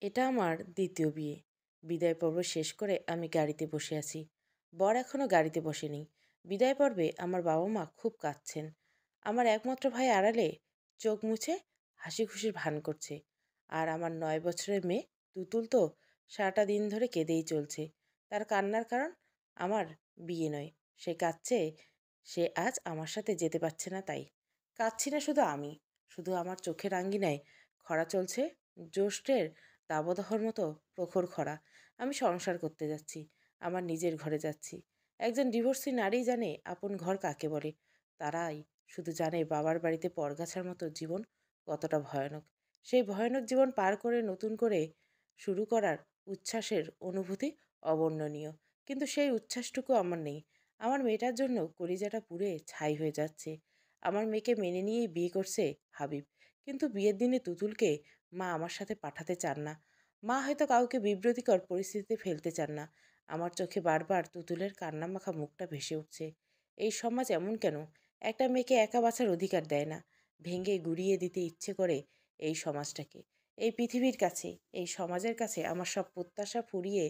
এটা আমার দ্বিতীয় বিয়ে। বিদায় পর্ব শেষ করে আমি গাড়িতে বসে আছি। বর এখনো গাড়িতে বসেনি। বিদায় পর্বে আমার বাবা মা খুব কাঁদছেন। আমার একমাত্র ভাই আড়ালে চোখ মুছে হাসি খুশির ভান করছে। আর আমার 9 বছরের মেয়ে তুতুল তো সারাটা দিন ধরে কেঁদেই চলছে। তার কান্নার কারণ আমার বিয়ে নয়। সে কাঁদছে, সে আজ আমার সাথে যেতে পারছে না তাই। কাঁদছি না শুধু আমি, শুধু আমার চোখের আঙ্গিনায় খরা চলছে, জ্যৈষ্ঠের দাবদাহর মতো প্রখর খরা। আমি সংসার করতে যাচ্ছি, আমার নিজের ঘরে যাচ্ছি। একজন ডিভোর্সি নারী জানে আপন ঘর কাকে বলে। তারাই শুধু জানে বাবার বাড়িতে পরগাছার মতো জীবন কতটা ভয়ানক। সেই ভয়ানক জীবন পার করে নতুন করে শুরু করার উচ্ছ্বাসের অনুভূতি অবর্ণনীয়। কিন্তু সেই উচ্ছ্বাসটুকু আমার নেই। আমার মেয়েটার জন্য কলিজাটা পুড়ে ছাই হয়ে যাচ্ছে। আমার মেয়েকে মেনে নিয়েই বিয়ে করছে হাবিব। কিন্তু বিয়ের দিনে তুতুলকে মা আমার সাথে পাঠাতে চান না। মা হয়তো কাউকে বিব্রতিকর পরিস্থিতিতে ফেলতে চান না। আমার চোখে বারবার তুতুলের কান্নামাখা মুখটা ভেসে উঠছে। এই সমাজ এমন কেন? একটা মেয়েকে একা বাঁচার অধিকার দেয় না, ভেঙে গুড়িয়ে দিতে ইচ্ছে করে এই সমাজটাকে। এই পৃথিবীর কাছে, এই সমাজের কাছে আমার সব প্রত্যাশা ফুরিয়ে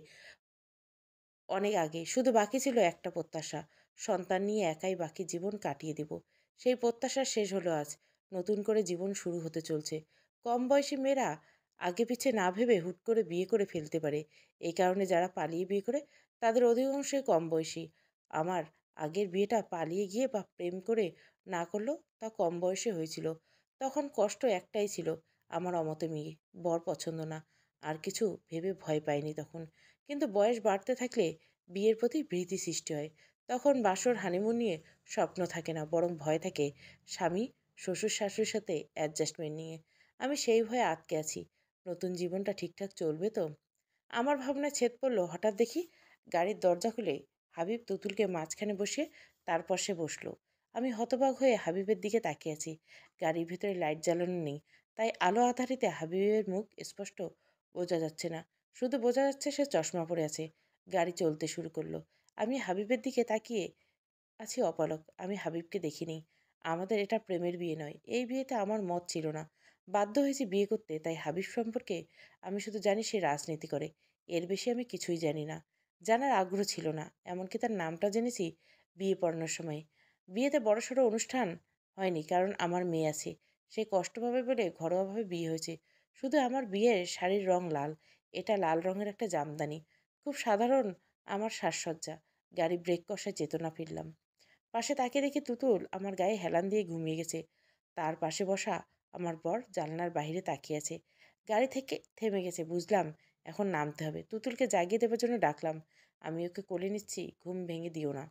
অনেক আগে শুধু বাকি ছিল একটা প্রত্যাশা, সন্তান নিয়ে একাই বাকি জীবন কাটিয়ে দেব। সেই প্রত্যাশা শেষ হলো আজ। নতুন করে জীবন শুরু হতে চলছে। কম বয়সী মেয়েরা আগে পিছে না ভেবে হুট করে বিয়ে করে ফেলতে পারে। এই কারণে যারা পালিয়ে বিয়ে করে তাদের অধিকাংশই কম বয়সী। আমার আগের বিয়েটা পালিয়ে গিয়ে বা প্রেম করে না করলেও তা কম বয়সে হয়েছিল। তখন কষ্ট একটাই ছিল, আমার অমতে মেয়ে, বর পছন্দ না। আর কিছু ভেবে ভয় পাইনি তখন। কিন্তু বয়স বাড়তে থাকলে বিয়ের প্রতি ভীতি সৃষ্টি হয়। তখন বাসর হানিমুন নিয়ে স্বপ্ন থাকে না, বরং ভয় থাকে স্বামী শ্বশুর শাশুড়ির সাথে অ্যাডজাস্টমেন্ট নিয়ে। আমি সেই ভয়ে আটকে আছি। নতুন জীবনটা ঠিকঠাক চলবে তো? আমার ভাবনায় ছেদ পড়লো, হঠাৎ দেখি গাড়ির দরজা খুলে হাবিব তুতুলকে মাঝখানে বসিয়ে তারপর সে বসলো। আমি হতবাক হয়ে হাবিবের দিকে তাকিয়ে আছি। গাড়ির ভিতরে লাইট জ্বালানো নেই, তাই আলো আধারিতে হাবিবের মুখ স্পষ্ট বোঝা যাচ্ছে না। শুধু বোঝা যাচ্ছে সে চশমা পরে আছে। গাড়ি চলতে শুরু করলো। আমি হাবিবের দিকে তাকিয়ে আছি অপলক। আমি হাবিবকে দেখিনি। আমাদের এটা প্রেমের বিয়ে নয়। এই বিয়েতে আমার মত ছিল না। বাধ্য হয়েছি বিয়ে করতে। তাই হাবিব সম্পর্কে আমি শুধু জানি সে রাজনীতি করে। এর বেশি আমি কিছুই জানি না। জানার আগ্রহ ছিল না। এমনকি তার নামটা জেনেছি বিয়ে পড়ানোর সময়। বিয়েতে বড়সড় অনুষ্ঠান হয়নি, কারণ আমার মেয়ে আছে। সে কষ্ট পাবে বলে ঘরোয়াভাবে বিয়ে হয়েছে। শুধু আমার বিয়ের শাড়ির রং লাল। এটা লাল রঙের একটা জামদানি। খুব সাধারণ আমার সাজসজ্জা। গাড়ি ব্রেক কষায় চেতনা ফিরলাম। পাশে তাকিয়ে দেখি তুতুল আমার গায়ে হেলান দিয়ে ঘুমিয়ে গেছে। তার পাশে বসা আমার বর জানলার বাইরে তাকিয়ে আছে। গাড়ি থেকে থেমে গেছে, বুঝলাম এখন নামতে হবে। তুতুলকে জাগিয়ে দেবার জন্য ডাকলাম, আমি ওকে কোলে নিচ্ছি, ঘুম ভেঙে দিও না।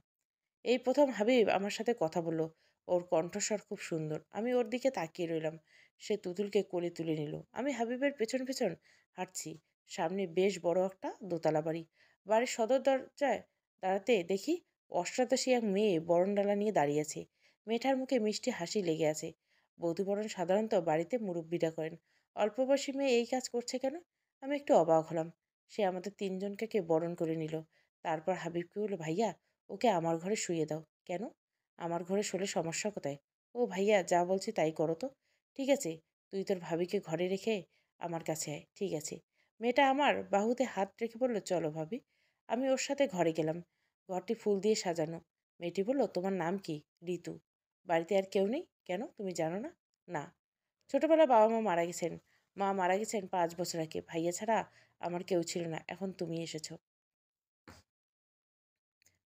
এই প্রথম হাবিব আমার সাথে কথা বলল। ওর কণ্ঠস্বর খুব সুন্দর। আমি ওর দিকে তাকিয়ে রইলাম। সে তুতুলকে কোলে তুলে নিল। আমি হাবিবের পেছন পেছন হাঁটছি। সামনে বেশ বড় একটা দোতলা বাড়ি। বাড়ির সদর দরজায় দাঁড়াতে দেখি অষ্টাদশী এক মেয়ে বরণডালা নিয়ে দাঁড়িয়ে আছে। মেয়েটার মুখে মিষ্টি হাসি লেগে আছে। বধূবরণ সাধারণত বাড়িতে মুরব্বীরা করেন। অল্প বয়সী মেয়ে এই কাজ করছে কেন? আমি একটু অবাক হলাম। সে আমাদের তিনজনকে বরণ করে নিল। তারপর হাবিবকে বলল, ভাইয়া, ওকে আমার ঘরে শুইয়ে দাও। কেন? আমার ঘরে শুলে সমস্যা কোথায়? ও ভাইয়া, যা বলছি তাই করো তো। ঠিক আছে, তুই তোর ভাবিকে ঘরে রেখে আমার কাছে আয়। ঠিক আছে। মেয়েটা আমার বাহুতে হাত রেখে বলল, চলো ভাবি। আমি ওর সাথে ঘরে গেলাম। ঘরটি ফুল দিয়ে সাজানো। মেয়েটি বলল, তোমার নাম কি? ঋতু। বাড়িতে আর কেউ নেই কেন, তুমি জানো না? না। ছোটবেলায় বাবা মা মারা গেছেন। মা মারা গেছেন 5 বছর আগে। ভাইয়া ছাড়া আমার কেউ ছিল না। এখন তুমি এসেছো।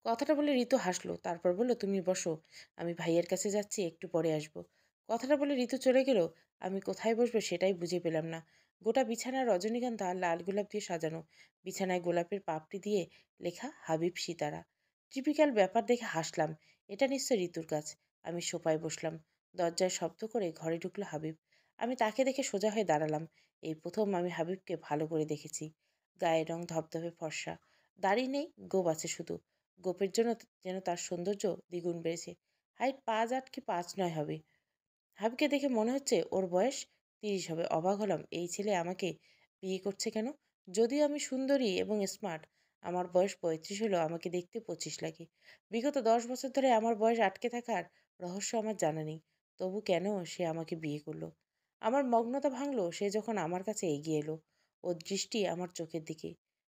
কথাটা বলে ঋতু হাসলো। তারপর বলল, তুমি বসো, আমি ভাইয়ের কাছে যাচ্ছি, একটু পরে আসবো। কথাটা বলে ঋতু চলে গেল। আমি কোথায় বসবো সেটাই বুঝে পেলাম না। গোটা বিছানা রজনীগন্ধা আর লাল গোলাপ দিয়ে সাজানো। বিছানায় গোলাপের পাপড়ি দিয়ে লেখা হাবিব সিতারা। টিপিক্যাল ব্যাপার দেখে হাসলাম। এটা নিশ্চয় ঋতুর কাজ। আমি সোফায় বসলাম। দরজায় শব্দ করে ঘরে ঢুকলো হাবিব। আমি তাকে দেখে সোজা হয়ে দাঁড়ালাম। এই প্রথম আমি হাবিবকে ভালো করে দেখেছি। গায়ের রং ধবধবে ফর্সা। দাড়ি নেই, গোব আছে শুধু। গোপের জন্য যেন তার সৌন্দর্য দ্বিগুণ বেড়েছে। হাইট 5'8" কি 5'9" হবে। হাবিকে দেখে মনে হচ্ছে ওর বয়স 30 হবে। অবাক হলাম, এই ছেলে আমাকে বিয়ে করছে কেন? যদিও আমি সুন্দরী এবং স্মার্ট, আমার বয়স 35 হলেও আমাকে দেখতে 25 লাগে। বিগত 10 বছর ধরে আমার বয়স আটকে থাকার রহস্য আমার জানা নেই। তবু কেন সে আমাকে বিয়ে করলো? আমার মগ্নতা ভাঙলো সে যখন আমার কাছে এগিয়ে এলো। ওর দৃষ্টি আমার চোখের দিকে।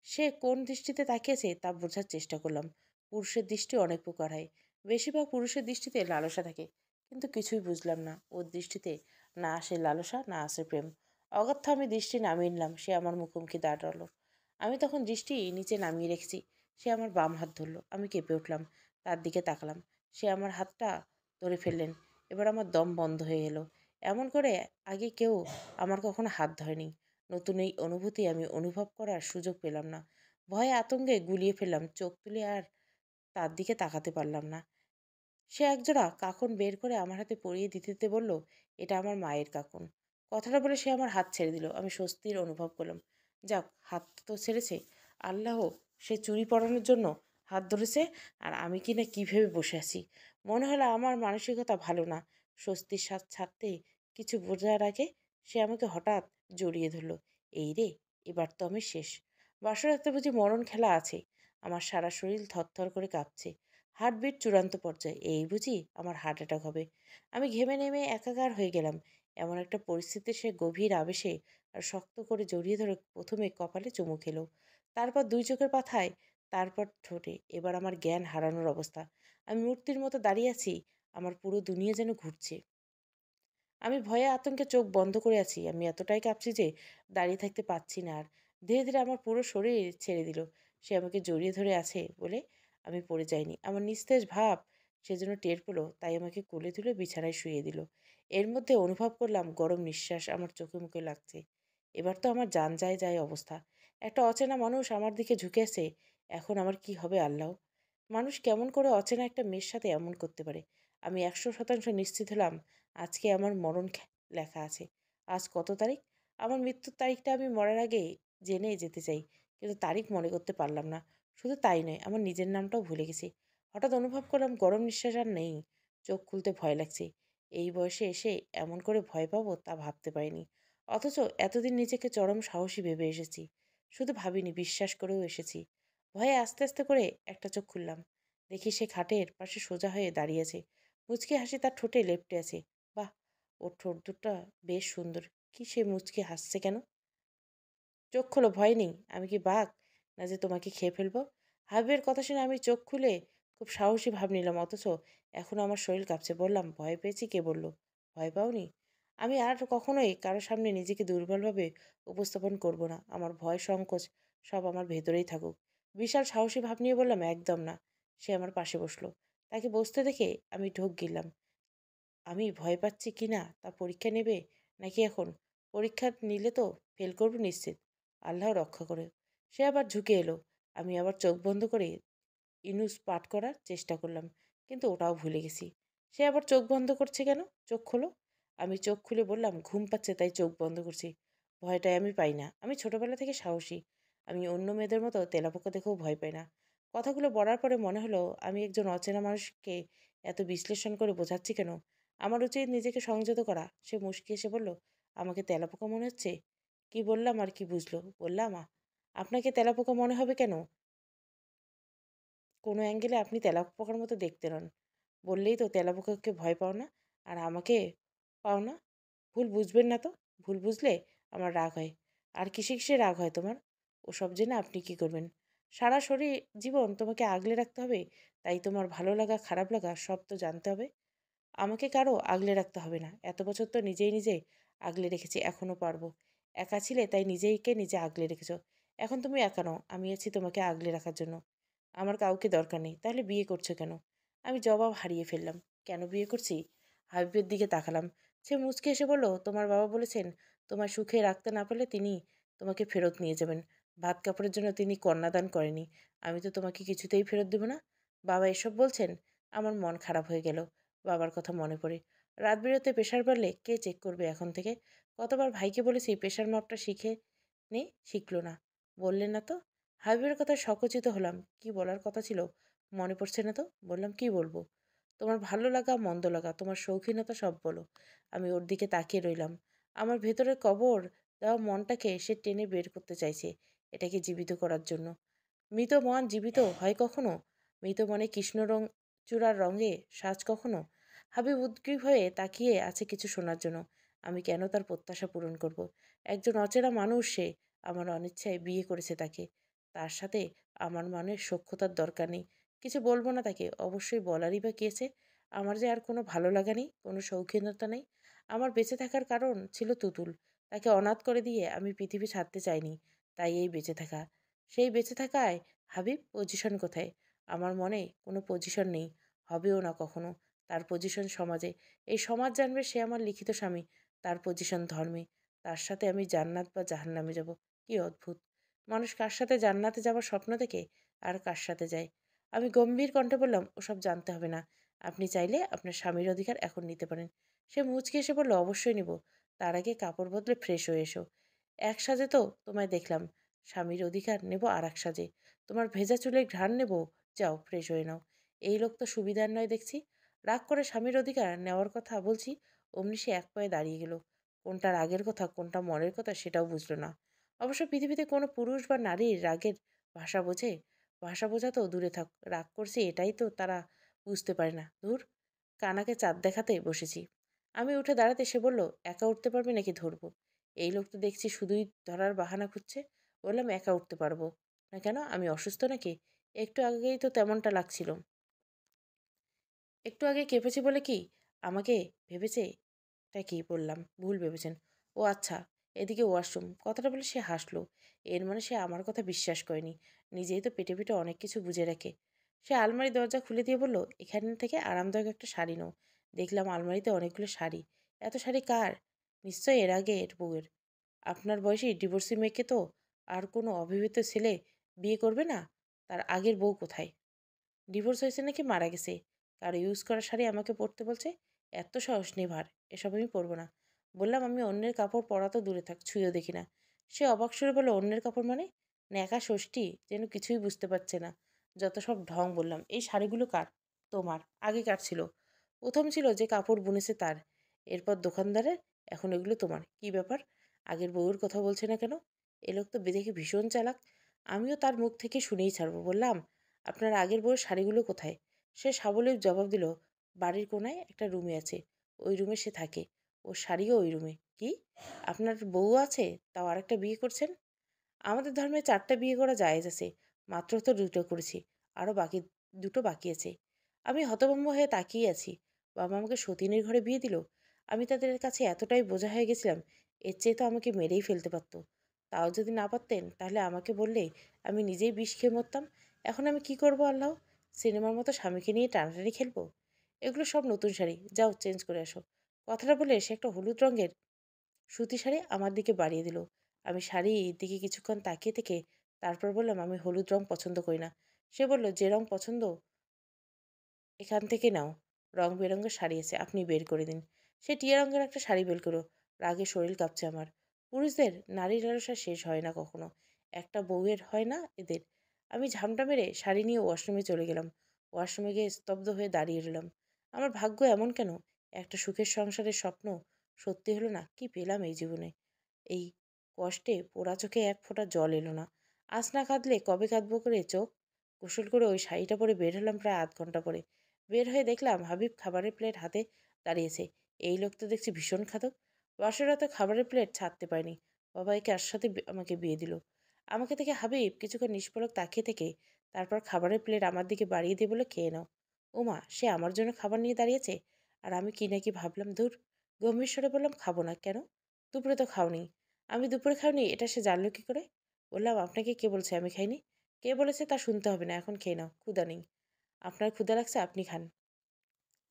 সে কোন দৃষ্টিতে তাকিয়েছে তা বোঝার চেষ্টা করলাম। পুরুষের দৃষ্টি অনেক প্রকার হয়। বেশিরভাগ পুরুষের দৃষ্টিতে লালসা থাকে, কিন্তু কিছুই বুঝলাম না। ওর দৃষ্টিতে না আসে লালসা, না আসে প্রেম। অগত্যা আমি দৃষ্টি নামিয়ে নিলাম। সে আমার মুখোমুখি দাঁড়ালো। আমি তখন দৃষ্টি নিচে নামিয়ে রেখেছি। সে আমার বাম হাত ধরলো। আমি কেঁপে উঠলাম। তার দিকে তাকালাম। সে আমার হাতটা ধরে ফেললেন। এবার আমার দম বন্ধ হয়ে এলো। এমন করে আগে কেউ আমার কখনো হাত ধরেনি। নতুন এই অনুভূতি আমি অনুভব করার সুযোগ পেলাম না। ভয়ে আতঙ্কে গুলিয়ে ফেললাম। চোখ তুলে আর তার দিকে তাকাতে পারলাম না। সে একজোড়া কাঁকন বের করে আমার হাতে পরিয়ে দিতে দিতে বলল, এটা আমার মায়ের কাঁকন। কথাটা বলে সে আমার হাত ছেড়ে দিল। আমি স্বস্তির অনুভব করলাম। যাক, হাত তো ছেড়েছে। আল্লাহ, সে চুড়ি পরানোর জন্য হাত ধরেছে, আর আমি কিনা কি ভেবে বসে আছি। মনে হলো আমার মানসিকতা ভালো না। স্বস্তির শ্বাস ছাড়তে কিছু বোঝার আগে সে আমাকে হঠাৎ জড়িয়ে ধরল। এই রে, এবার তো আমি শেষ। বাসরাতে বুঝি মরণ খেলা আছে। আমার সারা শরীর থরথর করে কাঁপছে। হার্টবিট চূড়ান্ত পর্যায়ে। এই বুঝি আমার হার্ট অ্যাটাক হবে। আমি ঘেমে নেমে একাকার হয়ে গেলাম। এমন একটা পরিস্থিতিতে সে গভীর আবেশে আর শক্ত করে জড়িয়ে ধরে প্রথমে কপালে চুমু খেলো, তারপর দুই চোখের পাথায়, তারপর ঠোঁটে। এবার আমার জ্ঞান হারানোর অবস্থা। আমি মূর্তির মতো দাঁড়িয়ে আছি। আমার পুরো দুনিয়া যেন ঘুরছে। আমি ভয়ে আতঙ্কে চোখ বন্ধ করে আছি। আমি এতটাই কাঁপছি যে দাঁড়িয়ে থাকতে পারছি না আর। ধীরে ধীরে আমার পুরো শরীর ছেড়ে দিল। সে আমাকে জড়িয়ে ধরে আছে বলে আমি পড়ে যাইনি। আমার নিস্তেজ ভাব সেজন্য টের পেলো, তাই আমাকে কোলে তুলে বিছানায় শুইয়ে দিল। এর মধ্যে অনুভব করলাম গরম নিঃশ্বাস আমার চোখে মুখে লাগছে। এবার তো আমার জান যায় যায় অবস্থা। একটা অচেনা মানুষ আমার দিকে ঝুঁকে আছে। এখন আমার কি হবে আল্লাহ! মানুষ কেমন করে অচেনা একটা মেয়ের সাথে এমন করতে পারে? আমি ১০০% নিশ্চিত হলাম আজকে আমার মরণ লেখা আছে। আজ কত তারিখ? আমার মৃত্যুর তারিখটা আমি মরার আগে জেনে যেতে চাই। কিন্তু তারিখ মনে করতে পারলাম না। শুধু তাই নয়, আমার নিজের নামটাও ভুলে গেছি। হঠাৎ অনুভব করলাম গরম নিঃশ্বাস আর নেই। চোখ খুলতে ভয় লাগছে। এই বয়সে এসে এমন করে ভয় পাবো তা ভাবতে পারিনি। অথচ এতদিন নিজেকে চরম সাহসী ভেবে এসেছি। শুধু ভাবিনি, বিশ্বাস করেও এসেছি। ভয়ে আস্তে আস্তে করে একটা চোখ খুললাম। দেখি সে খাটের পাশে সোজা হয়ে দাঁড়িয়ে আছে। মুচকি হাসি তার ঠোঁটে লেপ্টে আছে। বাহ! ওর ঠোঁট দুটো বেশ সুন্দর। কি সে মুচকি হাসছে কেন? চোখ খোলো, ভয় নেই। আমি কি বাঘ? না যে তোমাকে খেয়ে ফেলবো? হাবিবের কথা শুনে আমি চোখ খুলে খুব সাহসী ভাব নিলাম। অথচ এখনো আমার শরীর কাঁপছে। বললাম, ভয় পেয়েছি? কে বলল? ভয় পাওনি? আমি আর কখনোই কারো সামনে নিজেকে দুর্বলভাবে উপস্থাপন করব না। আমার ভয় সংকোচ সব আমার ভেতরেই থাকুক। বিশাল সাহসী ভাব নিয়ে বললাম, একদম না। সে আমার পাশে বসলো। তাকে বসতে দেখে আমি ঢোক গিললাম। আমি ভয় পাচ্ছি কি না তা পরীক্ষা নেবে নাকি এখন? পরীক্ষা নিলে তো ফেল করব নিশ্চিত। আল্লাহ রক্ষা করে। সে আবার ঝুঁকে এলো। আমি আবার চোখ বন্ধ করে ইনুস পাঠ করার চেষ্টা করলাম, কিন্তু ওটাও ভুলে গেছি। সে আবার চোখ বন্ধ করছে কেন? চোখ খোলো। আমি চোখ খুলে বললাম, ঘুম পাচ্ছে তাই চোখ বন্ধ করছি। ভয়টাই আমি পাই না। আমি ছোটবেলা থেকে সাহসী। আমি অন্য মেয়েদের মতো তেলাপোকা দেখেও ভয় পাই না। কথাগুলো বলার পরে মনে হলো আমি একজন অচেনা মানুষকে এত বিশ্লেষণ করে বোঝাচ্ছি কেন? আমার উচিত নিজেকে সংযত করা। সে মুচকি এসে বলল, আমাকে তেলাপোকা মনে হচ্ছে? কি বললাম আর কি বুঝলো? বললাম, আপনাকে তেলাপোকা মনে হবে কেন? কোনো অ্যাঙ্গেলে আপনি তেলাপোকার মতো দেখতে নন। বললেই তো তেলাপোকাকে ভয় পাও না, আর আমাকে পাও না। ভুল বুঝবেন না তো। ভুল বুঝলে আমার রাগ হয়। আর কিসে কিসে রাগ হয় তোমার? ওসব জেনে আপনি কি করবেন? সারা শরীর জীবন তোমাকে আগলে রাখতে হবে, তাই তোমার ভালো লাগা খারাপ লাগা সব তো জানতে হবে। আমাকে কারো আগলে রাখতে হবে না। এত বছর তো নিজেই নিজে আগলে রেখেছি, এখনো পারবো। একা ছিলে তাই নিজেকে নিজে আগলে রেখেছো। এখন তুমি একা নও, আমি আছি তোমাকে আগলে রাখার জন্য। আমার কাউকে দরকার নেই। তাহলে বিয়ে করছো কেন? আমি জবাব হারিয়ে ফেললাম। কেন বিয়ে করছি? হাবিবের দিকে তাকালাম। সে মুচকি এসে বলল, তোমার বাবা বলেছেন তোমার সুখে রাখতে না পারলে তিনি তোমাকে ফেরত নিয়ে যাবেন। ভাত কাপড়ের জন্য তিনি কন্যাদান করেনি। আমি তো তোমাকে কিছুতেই ফেরত দেব না। বাবা এসব বলছেন? আমার মন খারাপ হয়ে গেল। বাবার কথা মনে পড়ে। রাত বিরেতে প্রেশার বাড়লে কে চেক করবে এখন থেকে? কতবার ভাইকে বলেছি প্রেশার মাপটা শিখে নে, শিখলো না। বললেন না তো? হাবিবের কথায় সচকিত হলাম। কি বলার কথা ছিল মনে পড়ছে না তো। বললাম, কি বলবো? তোমার ভালো লাগা মন্দ লাগা, তোমার শৌখিনতা সব বলো। আমি ওর দিকে তাকিয়ে রইলাম। আমার ভেতরের কবর দেওয়া মনটাকে সে টেনে বের করতে চাইছে, এটাকে জীবিত করার জন্য। মৃত মন জীবিত হয় কখনো? মৃত মনে কৃষ্ণ রং চূড়ার রঙে সাজ কখনো? হাবিব উদ্গ্রীব হয়ে তাকিয়ে আছে কিছু শোনার জন্য। আমি কেন তার প্রত্যাশা পূরণ করব? একজন অচেনা মানুষ সে। আমার অনিচ্ছায় বিয়ে করেছে তাকে। তার সাথে আমার মনের সখ্যতার দরকার নেই। কিছু বলবো না তাকে, অবশ্যই বলারই বা কি আছে? আমার যে আর কোনো ভালো লাগা নেই, কোনো শৌখিনতা নেই। আমার বেঁচে থাকার কারণ ছিল তুতুল। তাকে অনাথ করে দিয়ে আমি পৃথিবী ছাড়তে চাইনি। তাই এই বেঁচে থাকা। সেই বেঁচে থাকায় হাবিব পজিশন কোথায়? আমার মনে কোনো পজিশন নেই, হবেও না কখনো। তার পজিশন সমাজে। এই সমাজ জানবে সে আমার লিখিত স্বামী। তার পজিশন ধর্মে। তার সাথে আমি জান্নাত বা জাহান্নামে যাব। কি অদ্ভুত! মানুষ কার সাথে জান্নাতে যাবার স্বপ্ন দেখে আর কার সাথে যায়। আমি গম্ভীর কণ্ঠে বললাম, ওসব জানতে হবে না। আপনি চাইলে আপনার স্বামীর অধিকার এখন নিতে পারেন। সে মুচকি এসে বলল, অবশ্যই নিব। তার আগে কাপড় বদলে ফ্রেশ হয়ে এসো। এক সাজে তো তোমায় দেখলাম। স্বামীর অধিকার নেব আর এক সাজে। তোমার ভেজা চুলের ঘ্রাণ নেব। যাও ফ্রেশ হয়ে নাও। এই লোক তো সুবিধার নয় দেখছি। রাগ করে স্বামীর অধিকার নেওয়ার কথা বলছি, অমনি সে এক পায়ে দাঁড়িয়ে গেল। কোনটা রাগের কথা, কোনটা মনের কথা সেটাও বুঝল না। অবশ্য পৃথিবীতে কোনো পুরুষ বা নারীর রাগের ভাষা বোঝে? ভাষা বোঝা তো দূরে থাক, রাগ করছি এটাই তো তারা বুঝতে পারে না। ধুর, কানাকে চাঁদ দেখাতে বসেছি। আমি উঠে দাঁড়াতে সে বলল, একা উঠতে পারবি নাকি ধরবো? এই লোক তো দেখছি শুধুই ধরার বাহানা খুঁজছে। বললাম, একা উঠতে পারবো না কেন? আমি অসুস্থ নাকি? একটু আগেই তো তেমনটা লাগছিল। একটু আগে কেঁপেছি বলে কি আমাকে ভেবেছে? তা কি বললাম, ভুল ভেবেছেন। ও আচ্ছা, এদিকে ওয়াশরুম। কথাটা বলে সে হাসলো। এর মানে সে আমার কথা বিশ্বাস করেনি। নিজেই তো পেটে পেটে অনেক কিছু বুঝে রাখে। সে আলমারি দরজা খুলে দিয়ে বলল, এখান থেকে আরামদায়ক একটা শাড়ি নাও। দেখলাম আলমারিতে অনেকগুলো শাড়ি। এত শাড়ি কার? নিশ্চয়ই এর আগে এর বউয়ের। আপনার বয়সী ডিভোর্সি মেয়েকে তো আর কোনো অবিবাহিত ছেলে বিয়ে করবে না। তার আগের বউ কোথায়? ডিভোর্স হয়েছে নাকি মারা গেছে? কারো ইউজ করা শাড়ি আমাকে পরতে বলছে? এত সাহস নেই ভার। এসব আমি পরবো না। বললাম, আমি অন্যের কাপড় পরা তো দূরে থাক, ছুঁয়েও দেখি না। সে অবাক সুরে বলল, অন্যের কাপড় মানে? ন্যাকা ষষ্ঠী যেন কিছুই বুঝতে পারছে না। যত সব ঢং। বললাম, এই শাড়িগুলো কার? তোমার। আগে কার ছিল? প্রথম ছিল যে কাপড় বুনেছে তার, এরপর দোকানদারের, এখন এগুলো তোমার। কি ব্যাপার? আগের বউয়ের কথা বলছে না কেন? এ লোক তো দেখে ভীষণ চালাক। আমিও তার মুখ থেকে শুনেই ছাড়বো। বললাম, আপনার আগের বউয়ের শাড়িগুলো কোথায়? সে সাবলীল জবাব দিল, বাড়ির কোনায় একটা রুমে আছে। ওই রুমে সে থাকে। ওর শাড়িও ওই রুমে। কি? আপনার বউ আছে, তাও আরেকটা বিয়ে করছেন? আমাদের ধর্মে 4টা বিয়ে করা জায়েজ আছে। মাত্র তো 2টো করেছি। আরও বাকি 2টো বাকি আছে। আমি হতভম্ব হয়ে তাকিয়ে আছি। বাবা আমাকে সতীনের ঘরে বিয়ে দিল। আমি তাদের কাছে এতটাই বোঝা হয়ে গেছিলাম, এর চেয়ে তো আমাকে মেরেই ফেলতে পারত। তাও যদি না পারতেন তাহলে আমাকে বললে আমি নিজেই বিষ খেয়ে মরতাম। এখন আমি কি করব আল্লাহ? সিনেমার মতো স্বামীকে নিয়ে টানাটানি খেলবো? এগুলো সব নতুন শাড়ি, যাও চেঞ্জ করে আসো। কথাটা বলে সে একটা হলুদ রঙের সুতি শাড়ি আমার দিকে বাড়িয়ে দিল। আমি শাড়ির দিকে কিছুক্ষণ তাকিয়ে থেকে তারপর বললাম, আমি হলুদ রং পছন্দ করি না। সে বলল, যে রং পছন্দ এখান থেকে নাও। রং বেরঙের শাড়ি আছে, আপনি বের করে দিন। সে টিয়া রঙের একটা শাড়ি বের করো। রাগে শরীর কাঁপছে আমার। পুরুষদের নারীর লালসা শেষ হয় না কখনো। একটা বউয়ের হয় না এদের? আমি ঝামটা মেরে শাড়ি নিয়ে ওয়াশরুমে চলে গেলাম। ওয়াশরুমে গিয়ে স্তব্ধ হয়ে দাঁড়িয়ে রইলাম। আমার ভাগ্য এমন কেন? একটা সুখের সংসারের স্বপ্ন সত্যি হলো না। কি পেলাম এই জীবনে? এই কষ্টে পোড়া চোখে এক ফোঁটা জল এলো না। আজ না কাঁদলে কবে কাঁদবো করে চোখ? গোসল করে ওই শাড়িটা পরে বের হলাম প্রায় আধ ঘন্টা পরে। বের হয়ে দেখলাম হাবিব খাবারের প্লেট হাতে দাঁড়িয়েছে। এই লোক তো দেখছি ভীষণ খাদক। বাসর রাতে খাবারের প্লেট ছাড়তে পারেনি। বাবা একে আর সাথে আমাকে বিয়ে দিল। আমাকে দেখে হাবিব কিছুক্ষণ নিষ্পলক তাকিয়ে থেকে তারপর খাবারের প্লেট আমার দিকে বাড়িয়ে দিয়ে বলে, খেয়ে নাও। ওমা, সে আমার জন্য খাবার নিয়ে দাঁড়িয়েছে। আর আমি কি নাকি ভাবলাম, ধুর। গম্ভীর স্বরে বললাম, খাবো না। কেন? দুপুরে তো খাওনি। আমি দুপুরে খাওনি এটা সে জানলো কি করে? বললাম, আপনাকে কে বলছে আমি খাইনি? কে বলেছে তা শুনতে হবে না, এখন খেয়ে নাও, ক্ষুধা নেই। আপনার ক্ষুধা লাগছে, আপনি খান।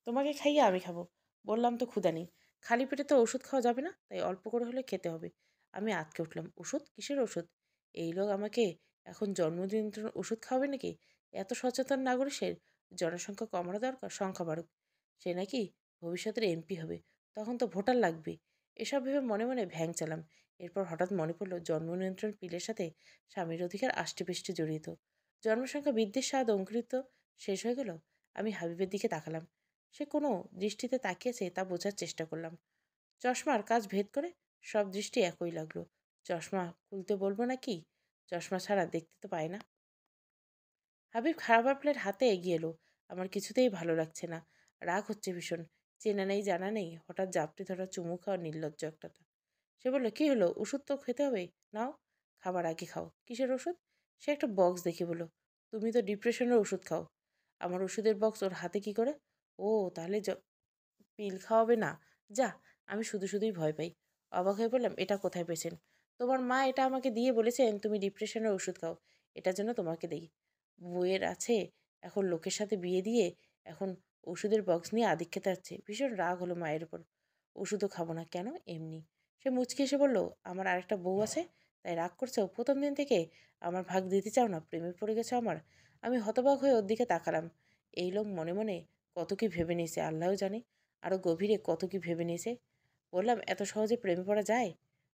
তোমাকে খাইয়ে আমি খাবো। বললাম তো ক্ষুধা নেই। খালি পেটে তো ওষুধ খাওয়া যাবে না, তাই অল্প করে হলে খেতে হবে। আমি আঁতকে উঠলাম, ওষুধ? কিসের ওষুধ? এই লোক আমাকে এখন জন্ম নিয়ন্ত্রণ ওষুধ খাওয়াবে নাকি? এত সচেতন নাগরিকের জনসংখ্যা কমানো দরকার, সংখ্যা বাড়ুক। সে নাকি ভবিষ্যতের এমপি হবে, তখন তো ভোটার লাগবে। এসব ভেবে মনে মনে ভ্যাং চালাম। এরপর হঠাৎ মনে পড়ল জন্ম নিয়ন্ত্রণ পিলের সাথে স্বামীর অধিকার আষ্টেপৃষ্টে জড়িত। জন্মসংখ্যা বৃদ্ধির স্বাদ অঙ্কুরিত শেষ হয়ে গেল। আমি হাবিবের দিকে তাকালাম। সে কোনো দৃষ্টিতে তাকিয়েছে তা বোঝার চেষ্টা করলাম। চশমার কাচ ভেদ করে সব দৃষ্টি একই লাগলো। চশমা খুলতে বলবো না কি? চশমা ছাড়া দেখতে তো পায় না। হাবিব খাবার প্লেট হাতে এগিয়ে এলো। আমার কিছুতেই ভালো লাগছে না। রাগ হচ্ছে ভীষণ। চেনা নেই জানা নেই হঠাৎ জাপটে ধরা চুমু খাওয়া নির্লজ্জ একটা তা। সে বলল, কি হলো? ওষুধ তো খেতে হবে, নাও। খাবার আগে খাও। কিসের ওষুধ? সে একটা বক্স দেখে বলল, তুমি তো ডিপ্রেশনের ওষুধ খাও। আমার ওষুধের বক্স ওর হাতে কি করে? ও, তাহলে পিল খাওয়াবে না? যা, আমি শুধু শুধুই ভয় পাই। অবাক হয়ে বললাম, এটা কোথায় পেয়েছেন? তোমার মা এটা আমাকে দিয়ে বলেছেন তুমি ডিপ্রেশনের ওষুধ খাও, এটার জন্য তোমাকে দেই। বইয়ের আছে, এখন লোকের সাথে বিয়ে দিয়ে এখন ওষুধের বক্স নিয়ে আদিক্ষেতে যাচ্ছে। ভীষণ রাগ হলো মায়ের উপর। ওষুধও খাবো না কেন? এমনি। সে মুচকি এসে বলল, আমার আরেকটা বউ আছে তাই রাগ করছো? প্রথম দিন থেকে আমার ভাগ দিতে চাও না? প্রেমে পড়ে গেছো আমার? আমি হতবাক হয়ে ওর দিকে তাকালাম। এই লোক মনে মনে কত কি ভেবে নিয়েছে আল্লাহও জানে। আরও গভীরে কত কি ভেবে নিয়েছে। বললাম, এত সহজে প্রেমে পড়া যায়?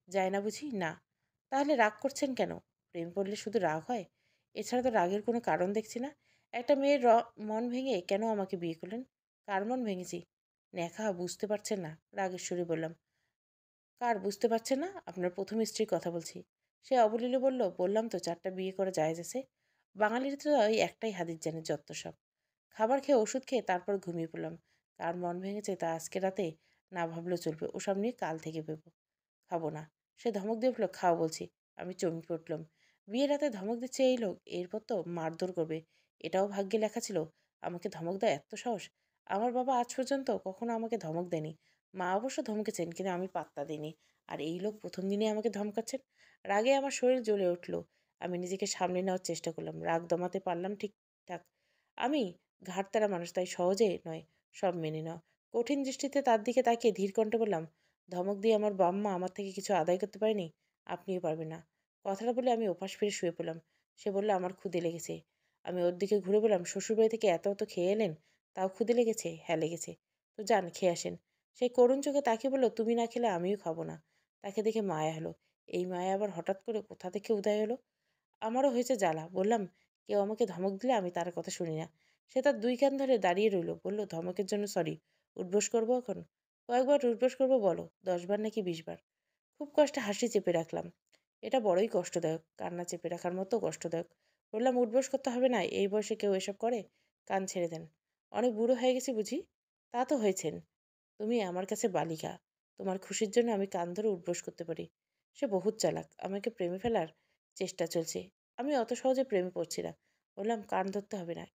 যায় না বুঝি? না। তাহলে রাগ করছেন কেন? প্রেম পড়লে শুধু রাগ হয়? এছাড়া তো রাগের কোনো কারণ দেখছি না। একটা মেয়ের মন ভেঙে কেন আমাকে বিয়ে করলেন? কার মন ভেঙেছি? নেখা বুঝতে পারছেন না? রাগের সুরে বললাম। কার বুঝতে পারছেন না? আপনার প্রথম স্ত্রীর কথা বলছি। সে অবলীলে বলল, বললাম তো 4টা বিয়ে করা জায়েজ আছে। বাঙালির তো ওই একটাই হাদিস জানে যত্ত সব। খাবার খেয়ে ওষুধ খেয়ে তারপর ঘুমিয়ে পড়লাম। কার মন ভেঙেছে তা আজকে রাতে না ভাবলেও চলবে, ওসব নিয়ে কাল থেকে ভেবো। খাবো না। সে ধমক দিয়ে উঠল, খাও বলছি। আমি চমকে উঠলাম। বিয়ের রাতে ধমক দিচ্ছে এই লোক, এরপর তো মারধর করবে। এটাও ভাগ্যে লেখা ছিল? আমাকে ধমক দেয় এত সাহস? আমার বাবা আজ পর্যন্ত কখনো আমাকে ধমক দেয়নি। মা অবশ্য ধমকেছেন, কিন্তু আমি পাত্তা দিইনি। আর এই লোক প্রথম দিনে আমাকে ধমকাচ্ছেন। রাগে আমার শরীর জ্বলে উঠল। আমি নিজেকে সামলে নেওয়ার চেষ্টা করলাম, রাগ দমাতে পারলাম ঠিকঠাক। আমি ঘাড়তারা মানুষ, তাই সহজে নয় সব মেনে নেওয়া। কঠিন দৃষ্টিতে তার দিকে তাকিয়ে ধীর কণ্ঠে বললাম, ধমক দিয়ে আমার বাম্মা আমার থেকে কিছু আদায় করতে পারেনি, আপনিও পারবেন না। কথাটা বলে আমি ওপাশ ফিরে শুয়ে পড়লাম। সে বলল, আমার ক্ষুদে লেগেছে। আমি ওর দিকে ঘুরে বললাম, শ্বশুরবাড়ি থেকে এত এত খেয়ে এলেন, তাও ক্ষুদে লেগেছে? হ্যাঁ লেগেছে। তো যান খেয়ে আসেন। সেই করুণ চোখে তাকিয়ে বলল, তুমি না খেলে আমিও খাবো না। তাকে দেখে মায়া হলো। এই মায়া আবার হঠাৎ করে কোথা থেকে উদয় হলো? আমারও হয়েছে জ্বালা। বললাম, কেউ আমাকে ধমক দিলে আমি তার কথা শুনি না। সে তার 2 কান ধরে দাঁড়িয়ে রইল। বলল, ধমকের জন্য সরি। উঠবোস করবো এখন? কয়েকবার উঠবোস করবো বলো? 10 বার নাকি 20 বার? খুব কষ্টে হাসি চেপে রাখলাম। এটা বড়ই কষ্টদায়ক। কান্না চেপে রাখার মতো কষ্টদায়ক। বললাম, উঠবোস করতে হবে না। এই বয়সে কেউ এসব করে? কান ছেড়ে দেন। অনেক বুড়ো হয়ে গেছি বুঝি? তা তো হয়েছেন। তুমি আমার কাছে বালিকা। তোমার খুশির জন্য আমি কান ধরে উঠবোস করতে পারি। সে বহুত চালাক। আমাকে প্রেমে ফেলার চেষ্টা চলছে। আমি অত সহজে প্রেমে পড়ছি না। বললাম, কান ধরতে হবে না।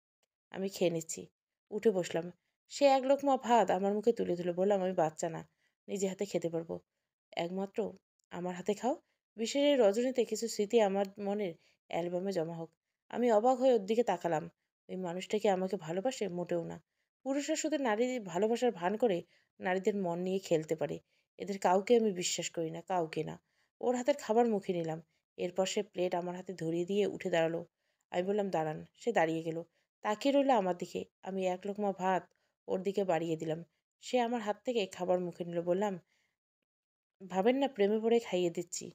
আমি খেয়ে নিচ্ছি। উঠে বসলাম। সে এক লোকমা ভাত আমার মুখে তুলে দিল। বললাম, আমি বাচ্চা না। নিজে হাতে খেতে পারবো। একমাত্র আমার হাতে খাও। বিশেষ এই রজনীতে কিছু স্মৃতি আমার মনের অ্যালবামে জমা হোক। আমি অবাক হয়ে ওর দিকে তাকালাম। ওই মানুষটা কি আমাকে ভালোবাসে? মোটেও না। পুরুষরা শুধু নারীদের ভালোবাসার ভান করে নারীদের মন নিয়ে খেলতে পারে। এদের কাউকে আমি বিশ্বাস করি না, কাউকে না। ওর হাতের খাবার মুখে নিলাম। এরপর সে প্লেট আমার হাতে ধরিয়ে দিয়ে উঠে দাঁড়ালো। আমি বললাম, দাঁড়ান। সে দাঁড়িয়ে গেল। তাকিয়ে রইল আমার দিকে। আমি এক লোকমা ভাত ওর দিকে বাড়িয়ে দিলাম। সে আমার হাত থেকে খাবার মুখে নিল। বললাম, ভাবেন না প্রেমে পড়ে খাইয়ে দিচ্ছি।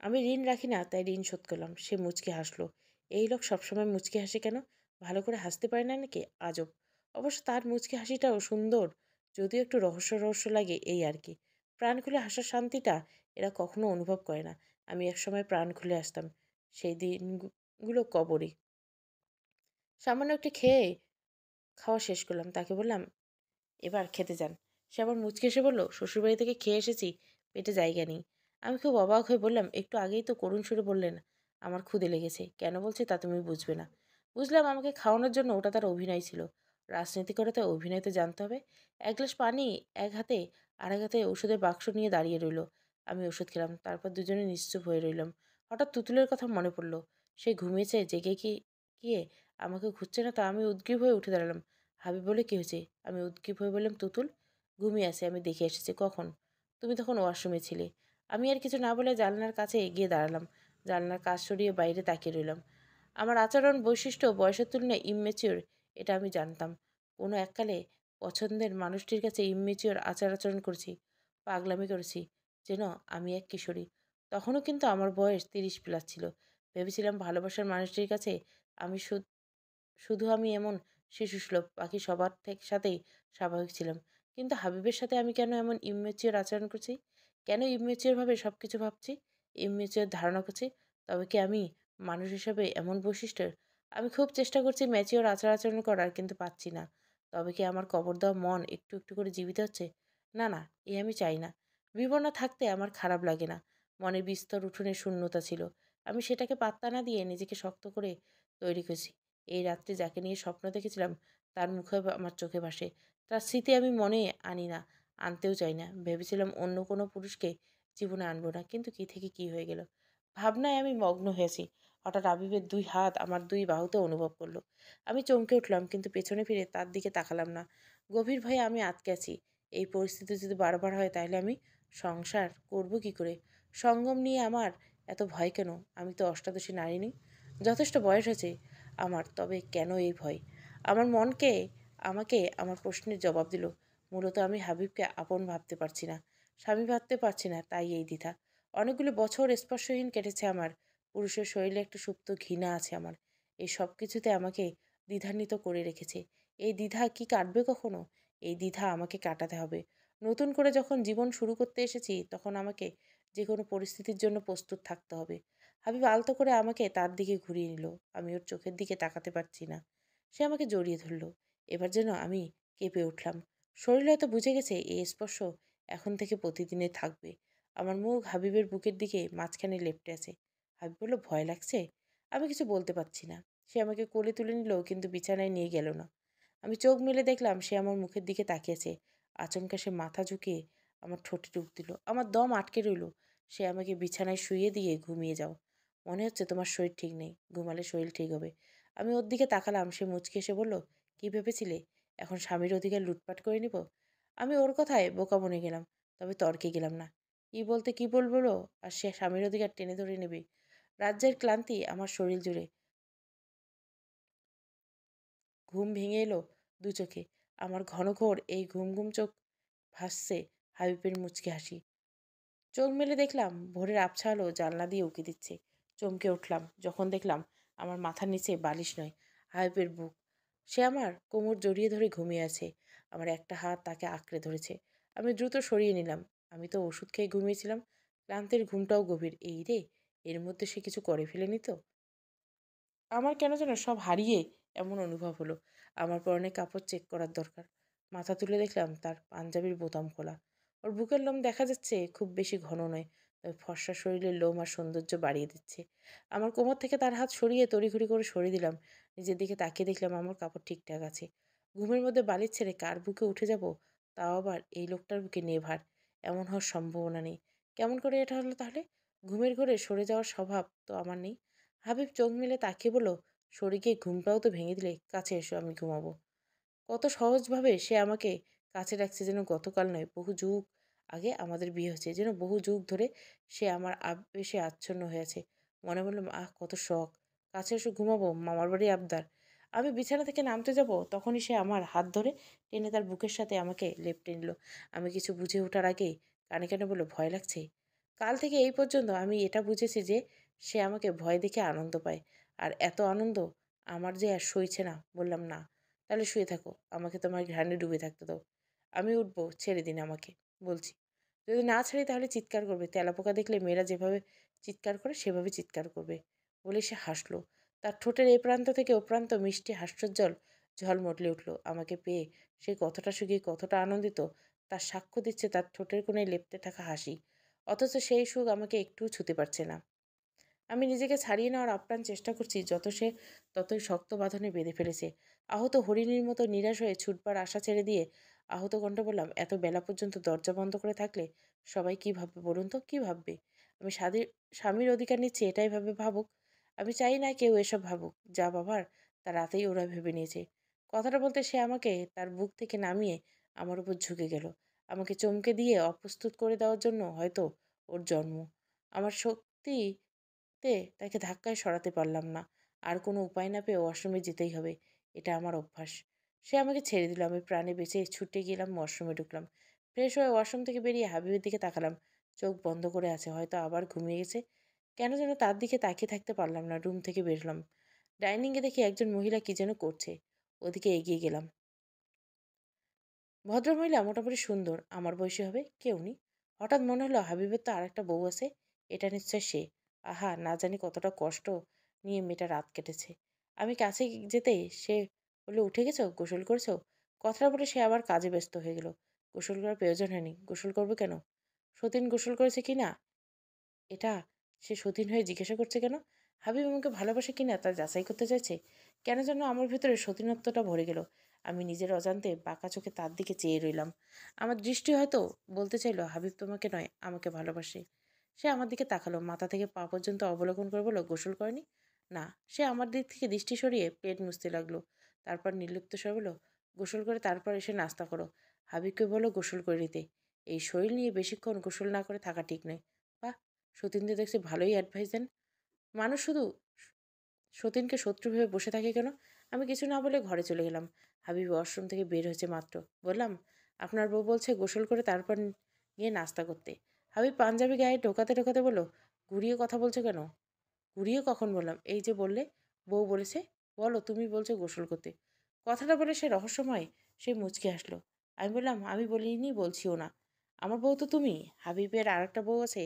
আমি ঋণ রাখি না, তাই ঋণ শোধ করলাম। সে মুচকি হাসলো। এই লোক সবসময় মুচকি হাসে কেন? ভালো করে হাসতে পারে না নাকি? আজব। অবশ্য তার মুচকি হাসিটাও সুন্দর, যদিও একটু রহস্য রহস্য লাগে, এই আর কি। প্রাণ খুলে হাসার শান্তিটা এরা কখনো অনুভব করে না। আমি একসময় প্রাণ খুলে আসতাম। সেই দিনগুলো কবরই। সামান্য একটু খেয়ে খাওয়া শেষ করলাম। তাকে বললাম, এবার খেতে যান। সে আবার মুচকি এসে বলল, শ্বশুরবাড়ি থেকে খেয়ে এসেছি, পেটে জায়গা নেই। আমি খুব অবাক হয়ে বললাম, একটু আগেই তো করুণ সুরে বললেন আমার ক্ষুধে লেগেছে। কেন বলছে তা তুমি বুঝবে না। বুঝলাম আমাকে খাওয়ানোর জন্য। ওটা তার অভিনয় ছিল। রাজনীতি করে তো অভিনয় তো জানতে হবে। এক গ্লাস পানি এক হাতে, আর এক হাতে ওষুধের বাক্স নিয়ে দাঁড়িয়ে রইল। আমি ওষুধ খেলাম। তারপর দুজনে নিশ্চুপ হয়ে রইলাম। হঠাৎ তুতুলের কথা মনে পড়ল। সে ঘুমিয়েছে, জেগে গিয়ে আমাকে খুঁজছে না, তা আমি উদগ্রীব হয়ে উঠে দাঁড়ালাম। হাবিব বলে, কি হয়েছে? আমি উদগ্রীব হয়ে বললাম, তুতুল ঘুমিয়ে আছে, আমি দেখে এসেছি। কখন? তুমি তখন ওয়াশরুমে ছিলে। আমি আর কিছু না বলে জানলার কাছে এগিয়ে দাঁড়ালাম। জানলার কাজ সরিয়ে বাইরে তাকিয়ে রইলাম। আমার আচরণ বৈশিষ্ট্য বয়সের তুলনায় ইমম্যাচিওর, এটা আমি জানতাম। কোনো এককালে পছন্দের মানুষটির কাছে ইমম্যাচিওর আচার আচরণ করেছি, পাগলামি করেছি, যেন আমি এক কিশোরী। তখনও কিন্তু আমার বয়স 30+ ছিল। ভেবেছিলাম ভালোবাসার মানুষটির কাছে আমি শুধু আমি এমন শিশুসুলভ, বাকি সবার সাথেই স্বাভাবিক ছিলাম। কিন্তু হাবিবের সাথে আমি কেন এমন ইম্যাচিওর আচরণ করছি? কেন ইম্যাচিওর ভাবে সব কিছু ভাবছি, ইম্যাচিওর ধারণা করছি? তবে কি আমি মানুষ হিসেবে এমন বৈশিষ্ট্যের? আমি খুব চেষ্টা করছি ম্যাচিওর আচার আচরণ করার, কিন্তু পাচ্ছি না। তবে কি আমার কবর দেওয়া মন একটু একটু করে জীবিত হচ্ছে? না না, এ আমি চাই না। বিবর্ণ থাকতে আমার খারাপ লাগে না। মনের বিস্তর উঠোনে শূন্যতা ছিল। আমি সেটাকে পাত্তা না দিয়ে নিজেকে শক্ত করে তৈরি করেছি। এই রাত্রে যাকে নিয়ে স্বপ্ন দেখেছিলাম তার মুখে আমার চোখে ভাসে। তার স্মৃতি আমি মনে আনি না, আনতেও চাই না। ভেবেছিলাম অন্য কোনো পুরুষকে জীবনে আনবো না, কিন্তু কি থেকে কি হয়ে গেল। ভাবনায় আমি মগ্ন হয়েছি। হঠাৎ আবিবের 2 হাত আমার 2 বাহুতে অনুভব করলো। আমি চমকে উঠলাম, কিন্তু পেছনে ফিরে তার দিকে তাকালাম না। গভীর ভয়ে আমি আটকে আছি। এই পরিস্থিতি যদি বারবার হয় তাহলে আমি সংসার করব কি করে? সঙ্গম নিয়ে আমার এত ভয় কেন? আমি তো অষ্টাদশী নারী নই। যথেষ্ট বয়স হয়েছে আমার, তবে কেন এই ভয়? আমার মনকে আমাকে আমার প্রশ্নের জবাব দিল। মূলত আমি হাবিবকে আপন ভাবতে পারছি না, স্বামী ভাবতে পারছি না, তাই এই দ্বিধা। অনেকগুলো বছর স্পর্শহীন কেটেছে আমার। পুরুষের শরীরে একটা সুপ্ত ঘৃণা আছে আমার। এই সব কিছুতে আমাকে দ্বিধান্বিত করে রেখেছে। এই দ্বিধা কি কাটবে কখনো? এই দ্বিধা আমাকে কাটাতে হবে। নতুন করে যখন জীবন শুরু করতে এসেছি তখন আমাকে যে কোনো পরিস্থিতির জন্য প্রস্তুত থাকতে হবে। হাবিব আলতো করে আমাকে তার দিকে ঘুরিয়ে নিল। আমি ওর চোখের দিকে তাকাতে পারছি না। সে আমাকে জড়িয়ে ধরল। এবার যেন আমি কেঁপে উঠলাম। শরীর হয়তো বুঝে গেছে এই স্পর্শ এখন থেকে প্রতিদিনে থাকবে। আমার মুখ হাবিবের বুকের দিকে মাঝখানে লেপ্টে আছে। হাবিব বলল, ভয় লাগছে? আমি কিছু বলতে পারছি না। সে আমাকে কোলে তুলে নিল, কিন্তু বিছানায় নিয়ে গেল না। আমি চোখ মেলে দেখলাম সে আমার মুখের দিকে তাকিয়েছে। আচমকা সে মাথা ঝুঁকিয়ে আমার ঠোঁটে ডুব দিল। আমার দম আটকে রইল। সে আমাকে বিছানায় শুইয়ে দিয়ে, ঘুমিয়ে যাও। মনে হচ্ছে তোমার শরীর ঠিক নেই। ঘুমালে শরীর ঠিক হবে। আমি ওর দিকে তাকালাম। সে মুচকি এসে বলল, কি ভেবেছিলে এখন স্বামীর অধিকার লুটপাট করে নিব? আমি ওর কথায় বোকা বনে গেলাম, তবে তর্কে গেলাম না। কি বলতে কি বলবো, আর সে স্বামীর অধিকার টেনে ধরে নেবে। রাজ্যের ক্লান্তি আমার শরীর জুড়ে। ঘুম ভেঙে এলো দু চোখে। আমার ঘনঘোর এই ঘুম ঘুম চোখ ভাসছে হাবিবের মুচকি হাসি। চোখ মেলে দেখলাম ভোরের আবছা আলো জানলা দিয়ে উঁকি দিচ্ছে। চমকে উঠলাম যখন দেখলাম আমার মাথার নিচে বালিশ নয়, হাবিবের বুক। সে আমার কোমর জড়িয়ে ধরে ঘুমিয়ে আছে। আমার একটা হাত তাকে আঁকড়ে ধরেছে। আমি দ্রুত সরিয়ে নিলাম। আমি তো ওষুধ খেয়ে ঘুমিয়েছিলাম। ক্লান্তির ঘুমটাও গভীর। এই রে, এর মধ্যে সে কিছু করে ফেলেনি তো? আমার কেন যেন সব হারিয়ে এমন অনুভব হলো। আমার পরনে কাপড় চেক করার দরকার। মাথা তুলে দেখলাম তার পাঞ্জাবির বোতাম খোলা। ওর বুকের লোম দেখা যাচ্ছে, খুব বেশি ঘন নয়, তবে ফর্সা শরীরের লোম আর সৌন্দর্য বাড়িয়ে দিচ্ছে। আমার কোমর থেকে তার হাত সরিয়ে তড়িঘড়ি করে সরিয়ে দিলাম। নিজের দিকে তাকিয়ে দেখলাম আমার কাপড় ঠিকঠাক আছে। ঘুমের মধ্যে বালিশ ছেড়ে কার বুকে উঠে যাব, তাও আবার এই লোকটার বুকে নেভার? এমন হওয়ার সম্ভাবনা নেই। কেমন করে এটা হলো তাহলে? ঘুমের ঘোরে সরে যাওয়ার স্বভাব তো আমার নেই। হাবিব চোখ মেলে তাকিয়ে বলল, সরে গিয়ে ঘুমটাও তো ভেঙে দিলে, কাছে এসো, আমি ঘুমাবো। কত সহজভাবে সে আমাকে কাছে রাখছে, যেন গতকাল নয়, বহু যুগ আগে আমাদের বিয়ে হয়েছে। যেন বহু যুগ ধরে সে আমার আবেশে আচ্ছন্ন হয়েছে। মনে বললাম, আহ কত শখ! কাছে এসে ঘুমাবো, মামার বাড়ি আবদার। আমি বিছানা থেকে নামতে যাব, তখনই সে আমার হাত ধরে টেনে তার বুকের সাথে আমাকে লেপ্টে নিল। আমি কিছু বুঝে ওঠার আগেই কানে কানে বলল, ভয় লাগছে? কাল থেকে এই পর্যন্ত আমি এটা বুঝেছি যে সে আমাকে ভয় দেখে আনন্দ পায়। আর এত আনন্দ আমার যে আর সইছে না। বললাম, না। তাহলে শুয়ে থাকো, আমাকে তোমার ঘ্রাণে ডুবে থাকতে দাও। আমি উঠবো, ছেড়ে দিন আমাকে, বলছি। যদি না ছাড়ি তাহলে চিৎকার করবে। তেলাপোকা দেখলে মেয়েরা যেভাবে চিৎকার করে সেভাবে চিৎকার করবে। বলে সে হাসলো। তার ঠোঁটের এ প্রান্ত থেকে ও প্রান্ত মিষ্টি হাস্যোজ্জ্বল ঝলমটলে উঠল। আমাকে পেয়ে সে কতটা সুখী, কতটা আনন্দিত, তার সাক্ষ্য দিচ্ছে তার ঠোঁটের কোণে লেপ্টে থাকা হাসি। অথচ সেই সুখ আমাকে একটুও ছুতে পারছে না। আমি নিজেকে ছাড়িয়ে নেওয়ার আপ্রাণ চেষ্টা করছি, যত সে ততই শক্ত বাঁধনে বেঁধে ফেলেছে। আহত হরিণীর মতো নিরাশ হয়ে ছুটবার আশা ছেড়ে দিয়ে আহত কণ্ঠে বললাম, এত বেলা পর্যন্ত দরজা বন্ধ করে থাকলে সবাই কি ভাববে বলুন তো? কি ভাববে? আমি স্বামীর অধিকার নিচ্ছি, এটাই ভাবুক। আমি চাই না কেউ এসব ভাবুক। যা ভাবার তা রাতেই ওরা ভেবে নিয়েছে। কথাটা বলতে সে আমাকে তার বুক থেকে নামিয়ে আমার উপর ঝুঁকে গেল। আমাকে চমকে দিয়ে অপ্রস্তুত করে দেওয়ার জন্য হয়তো ওর জন্ম। আমার শক্তি তে তাকে ধাক্কায় সরাতে পারলাম না। আর কোনো উপায় না পেয়ে ওয়াশরুমে যেতেই হবে। এটা আমার অভ্যাস। সে আমাকে ছেড়ে দিল। আমি প্রাণে বেঁচে ছুটে গেলাম, ওয়াশরুমে ঢুকলাম। ফ্রেশ হয়ে ওয়াশরুম থেকে বেরিয়ে হাবিবের দিকে তাকালাম। চোখ বন্ধ করে আছে, হয়তো আবার ঘুমিয়ে গেছে। কেন যেন তার দিকে তাকিয়ে থাকতে পারলাম না। রুম থেকে বেরোলাম। ডাইনিংয়ে দেখি একজন মহিলা কি যেন করছে। ওদিকে এগিয়ে গেলাম। ভদ্রমহিলা মোটামুটি সুন্দর, আমার বয়সী হবে, কেউ নেই। হঠাৎ মনে হলো হাবিবের তো আরেকটা বউ আছে। এটা নিশ্চয় সে। আহা, না জানি কতটা কষ্ট নিয়ে মেয়েটা রাত কেটেছে। আমি কাছে যেতেই সে বলে, উঠে গেছো, গোসল করেছো? কথাটা বলে সে আবার কাজে ব্যস্ত হয়ে গেল। গোসল করার প্রয়োজন হয়নি। গোসল করবো কেন? সতীন গোসল করেছে কি না এটা সে সতীন হয়ে জিজ্ঞাসা করছে কেন? হাবিব আমাকে ভালোবাসে কিনা তা যাচাই করতে চাইছে। কেন যেন আমার ভেতরে সতীনত্বটা ভরে গেল। আমি নিজের অজান্তে বাঁকা চোখে তার দিকে চেয়ে রইলাম। আমার দৃষ্টি হয়তো বলতে চাইলো হাবিব তোমাকে নয় আমাকে ভালোবাসে। সে আমার দিকে তাকালো, মাথা থেকে পা পর্যন্ত অবলোকন করে বলল, গোসল করেনি? না। সে আমার দিক থেকে দৃষ্টি সরিয়ে প্লেট মুছতে লাগলো। তারপর নির্লিপ্ত স্বরে বলল, গোসল করে তারপর এসে নাস্তা করো। হাবিবকে বলো গোসল করে নিতে। এই শরীর নিয়ে বেশিক্ষণ গোসল না করে থাকা ঠিক নয়। বাহ, সতীনকে দেখছি ভালোই অ্যাডভাইস দেন। মানুষ শুধু সতীনকে শত্রু ভেবে বসে থাকে কেন? আমি কিছু না বলে ঘরে চলে গেলাম। হাবিব ওয়াশরুম থেকে বের হয়েছে মাত্র। বললাম, আপনার বউ বলছে গোসল করে তারপর গিয়ে নাস্তা করতে। হাবিব পাঞ্জাবি গায়ে ঢোকাতে ঢোকাতে বলল, ঘুরিয়ে কথা বলছো কেন? ঘুরিয়ে কখন বললাম? এই যে বললে বউ বলেছে। বলো, তুমি বলছো গোসল করতে। কথাটা বলে সে রহস্যময় সে মুচকি হাসলো। আমি বললাম, আমি বলিনি, বলছিও না। আমার বউ তো তুমি। হাবিবের আর একটা বউ আছে,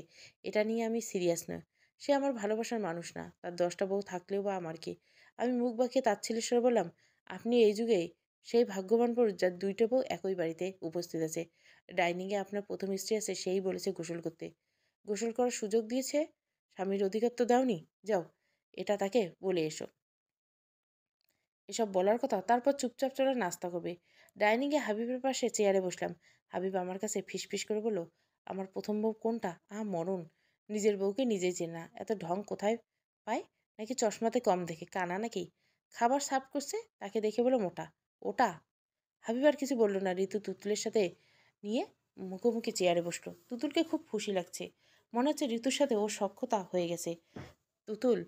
এটা নিয়ে আমি সিরিয়াস নয়। সে আমার ভালোবাসার মানুষ না, তার 10টা বউ থাকলেও বা আমার কি। আমি মুখ বাঁকিয়ে তাচ্ছিল্যের স্বরে বললাম, আপনি এই যুগে সেই ভাগ্যবান পুরুষ যার 2টা বউ একই বাড়িতে উপস্থিত আছে। ডাইনিংয়ে আপনার প্রথম স্ত্রী আছে, সেই বলেছে গোসল করতে। গোসল করার সুযোগ দিয়েছে, স্বামীর অধিকার তো দাওনি। যাও, এটা তাকে বলে এসো। এসব বলার কথা, তারপর চুপচাপ চলে নাস্তা করবে। ডাইনিংয়ে হাবিবের পাশে চেয়ারে বসলাম। হাবিব আমার কাছে ফিসফিস করে বলল, আমার প্রথম বউ কোনটা? মরণ। নিজের বউকে নিজেই চেনে না, এত ঢং কোথায় পায়? নাকি চশমাতে কম দেখে, কানা নাকি? খাবার সার্ভ করছে, তাকে দেখে বলে মোটা। ওটা? হাবিব আর কিছু বলল না। ঋতু তুতুলের সাথে নিয়ে মুখোমুখি চেয়ারে বসলো। তুতুলকে খুব খুশি লাগছে। মনে হচ্ছে ঋতুর সাথে ওর সখ্যতা হয়ে গেছে। তুতুল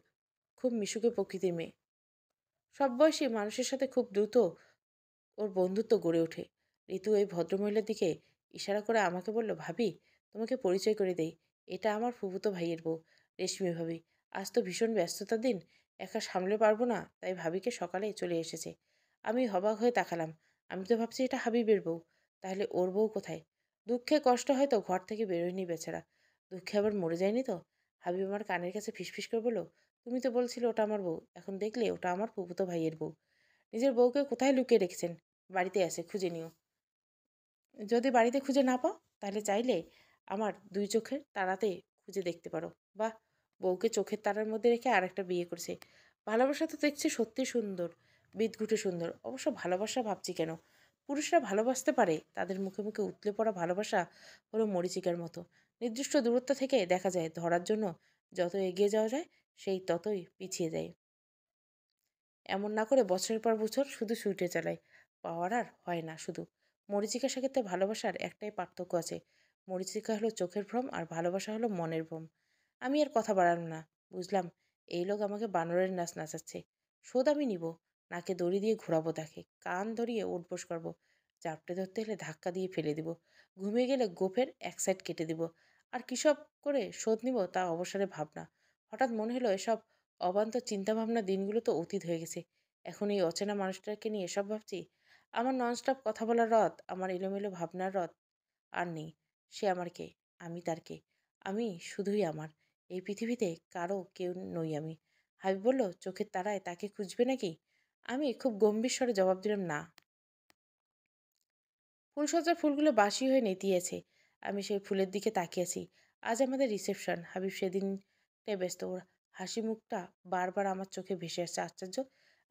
খুব মিশুকে প্রকৃতির মেয়ে। সব বয়সী মানুষের সাথে খুব দ্রুত ওর বন্ধুত্ব গড়ে ওঠে। ঋতু এই ভদ্রমহিলার দিকে ইশারা করে আমাকে বলল, ভাবি, তোমাকে পরিচয় করে দেই। এটা আমার ফুফুতো ভাইয়ের বউ, রেশমি ভাবি। আজ তো ভীষণ ব্যস্ততার দিন, একা সামলে পারবো না, তাই ভাবিকে সকালে চলে এসেছে। আমি হবাক হয়ে তাকালাম। আমি তো ভাবছি এটা হাবিবের বউ, তাহলে ওর বউ কোথায়? দুঃখে কষ্ট হয়তো ঘর থেকে বেরোয়নি বেচারা। দুঃখে আবার মরে যায়নি তো? হাবিব আমার কানের কাছে ফিসফিস করে বলল, তুমি তো বলছিলে ওটা আমার বউ, এখন দেখলে ওটা আমার ফুফুতো ভাইয়ের বউ। নিজের বউকে কোথায় লুকিয়ে রেখেছেন? বাড়িতে আছে, খুঁজে নিও। যদি বাড়িতে খুঁজে না পাও, তাহলে চাইলে আমার 2 চোখের তারাতে খুঁজে দেখতে পারো। বাহ, বউকে চোখের তারার মধ্যে রেখে আর একটা বিয়ে করছে। ভালোবাসা তো দেখছি সত্যি সুন্দর, বিদঘুটে সুন্দর। অবশ্য ভালোবাসা ভাবছি কেন? পুরুষরা ভালোবাসতে পারে, তাদের মুখে মুখে উতলে পড়া ভালোবাসা হলো মরীচিকার মতো। নির্দিষ্ট দূরত্ব থেকে দেখা যায়, ধরার জন্য যত এগিয়ে যাওয়া যায় সেই ততই পিছিয়ে যায়। এমন না করে বছরের পর বছর শুধু ছুটে চালায়, পাওয়ার আর হয় না। শুধু মরীচিকার সাথে ভালোবাসার একটাই পার্থক্য আছে। মরীচিকা হলো চোখের ভ্রম আর ভালোবাসা হলো মনের ভ্রম। আমি আর কথা বাড়ালাম না। বুঝলাম এই লোক আমাকে বানরের নাচ নাচাচ্ছে। শোধ আমি নিব। নাকে দড়ি দিয়ে ঘোরাবো তাকে, কান ধরিয়ে উঠবোস করবো। চাপটে ধরতে এলে ধাক্কা দিয়ে ফেলে দিব। ঘুমিয়ে গেলে গোফের এক সাইড কেটে দিব। আর কিসব করে শোধ নিব তা অবসরে ভাবনা। হঠাৎ মনে হলো এসব অবান্তর চিন্তাভাবনা দিনগুলো তো অতীত হয়ে গেছে। এখন এই অচেনা মানুষটাকে নিয়ে এসব ভাবছি। আমার ননস্টপ কথা বলার রথ, আমার এলোমেলো ভাবনার রথ আর নেই। সে আমার কে? আমি তার কে? আমি শুধুই আমার। এই পৃথিবীতে কারো কেউ নই আমি। হাবিব বলল, চোখের তারায় তাকে খুঁজবে নাকি? আমি খুব গম্ভীর স্বরে জবাব দিলাম, না। ফুলসজ্জার ফুলগুলো বাসি হয়ে নেতিয়েছে। আমি সেই ফুলের দিকে তাকিয়েছি। আজ আমাদের রিসেপশন। হাবিব সেদিনটাই ব্যস্ত। ওর হাসি মুখটা বারবার আমার চোখে ভেসে আসছে। আশ্চর্য,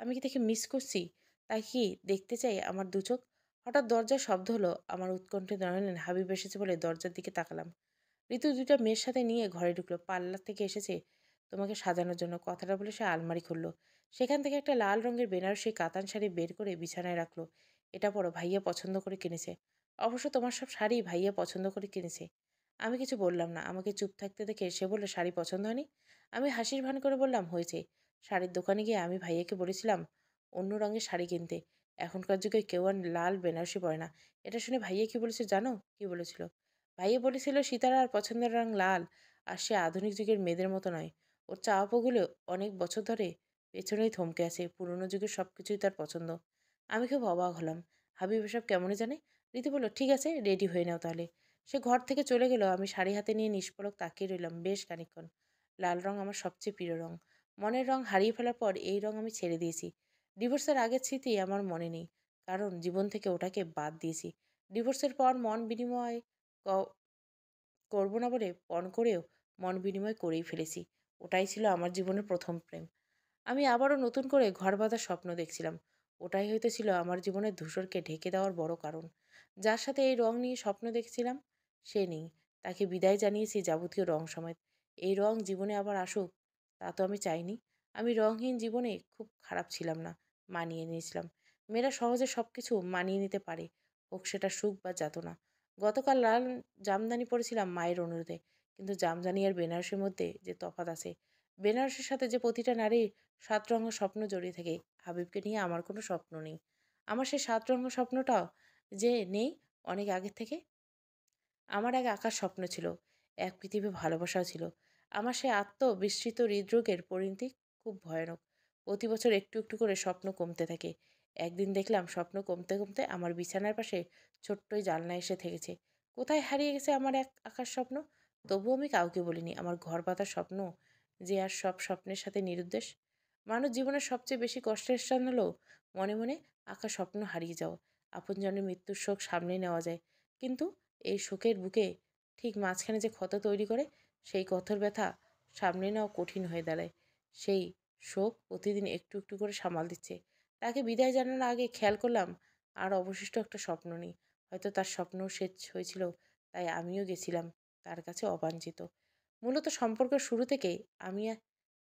আমি কি তাকে মিস করছি? তাই কি দেখতে চাই আমার চোখ? হঠাৎ দরজার শব্দ হলো। আমার উৎকণ্ঠে নয়নে হাবিব এসেছে বলে দরজার দিকে তাকালাম। ঋতু 2টা মেয়ের সাথে নিয়ে ঘরে ঢুকলো। পার্লার থেকে এসেছে তোমাকে সাজানোর জন্য, কথাটা বলে সে আলমারি খুললো। সেখান থেকে একটা লাল রঙের বেনারসি কাতান শাড়ি বের করে বিছানায় রাখলো। এটা পরো, ভাইয়া পছন্দ করে কিনেছে। অবশ্য তোমার সব শাড়ি ভাইয়া পছন্দ করে কিনেছে। আমি কিছু বললাম না। আমাকে চুপ থাকতে দেখে সে বলল, শাড়ি পছন্দ হয়নি? আমি হাসির ভান করে বললাম, হয়েছে। শাড়ির দোকানে গিয়ে আমি ভাইয়াকে বলেছিলাম অন্য রঙের শাড়ি কিনতে। এখনকার যুগে কেউ আর লাল বেনারসি পরে না। এটা শুনে ভাইয়া কি বলেছে জানো? কি বলেছিল? ভাইয়া বলেছিল সীতার আর পছন্দের রং লাল, আর সে আধুনিক যুগের মেয়েদের মতো নয়। ওর চাওয়া পাওয়াগুলো অনেক বছর ধরে পেছনেই থমকে আছে। পুরনো যুগের সব কিছুই তার পছন্দ। আমি খুব অবাক হলাম। হাবিব এসব কেমনই জানে? রীতি বলল, ঠিক আছে, রেডি হয়ে নাও তাহলে। সে ঘর থেকে চলে গেল। আমি শাড়ি হাতে নিয়ে নিষ্পলক তাকিয়ে রইলাম বেশ খানিকক্ষণ। লাল রং আমার সবচেয়ে প্রিয় রং। মনের রং হারিয়ে ফেলার পর এই রং আমি ছেড়ে দিয়েছি। ডিভোর্সের আগের স্মৃতি আমার মনে নেই, কারণ জীবন থেকে ওটাকে বাদ দিয়েছি। ডিভোর্সের পর মন বিনিময় ক করব না বলে পণ করেও মন বিনিময় করেই ফেলেছি। ওটাই ছিল আমার জীবনের প্রথম প্রেম। আমি আবারও নতুন করে ঘর বাঁধার স্বপ্ন দেখছিলাম। ওটাই হয়তো ছিল আমার জীবনের ধূসরকে ঢেকে দেওয়ার বড় কারণ। যার সাথে এই রং নিয়ে স্বপ্ন দেখছিলাম, সে নেই। তাকে বিদায় জানিয়েছি যাবতীয় রং সমেত। এই রং জীবনে আবার আসুক, তা তো আমি চাইনি। আমি রংহীন জীবনে খুব খারাপ ছিলাম না, মানিয়ে নিয়েছিলাম। মেয়েরা সহজে সব কিছু মানিয়ে নিতে পারে, হোক সেটা সুখ বা যাতনা। গতকাল লাল জামদানি পরেছিলাম মায়ের অনুরোধে, কিন্তু জামদানি আর বেনারসির মধ্যে যে তফাৎ আছে, বেনারসির সাথে যে প্রতিটা নারীর ৭ রঙের স্বপ্ন জড়িয়ে থাকে, হাবিবকে নিয়ে আমার কোনো স্বপ্ন নেই। আমার সেই ৭ রঙের স্বপ্নটাও যে নেই অনেক আগে থেকে। আমার এক আঁকার স্বপ্ন ছিল, এক পৃথিবী ভালোবাসাও ছিল। আমার সেই আত্মবিস্মৃত হৃদরোগের পরিণতি খুব ভয়ানক। প্রতি বছর একটু একটু করে স্বপ্ন কমতে থাকে। একদিন দেখলাম স্বপ্ন কমতে কমতে আমার বিছানার পাশে ছোট্টই জানলা এসে থেকেছে। কোথায় হারিয়ে গেছে আমার এক আঁকার স্বপ্ন? তবুও আমি কাউকে বলিনি আমার ঘর বাঁধার স্বপ্ন যে আর সব স্বপ্নের সাথে নিরুদ্দেশ। মানুষ জীবনের সবচেয়ে বেশি কষ্টের স্থান হলো মনে মনে আঁকা স্বপ্ন হারিয়ে যাওয়া। আপনজনের মৃত্যুর শোক সামলে নেওয়া যায়, কিন্তু এই শোকের বুকে ঠিক মাঝখানে যে ক্ষত তৈরি করে, সেই ক্ষতর ব্যথা সামলে নেওয়া কঠিন হয়ে দাঁড়ায়। সেই শোক প্রতিদিন একটু একটু করে সামাল দিচ্ছে। তাকে বিদায় জানানোর আগে খেয়াল করলাম আর অবশিষ্ট একটা স্বপ্ন নেই। হয়তো তার স্বপ্নও শেষ হয়েছিল, তাই আমিও গেছিলাম তার কাছে অবাঞ্ছিত। মূলত সম্পর্কের শুরু থেকেই আমি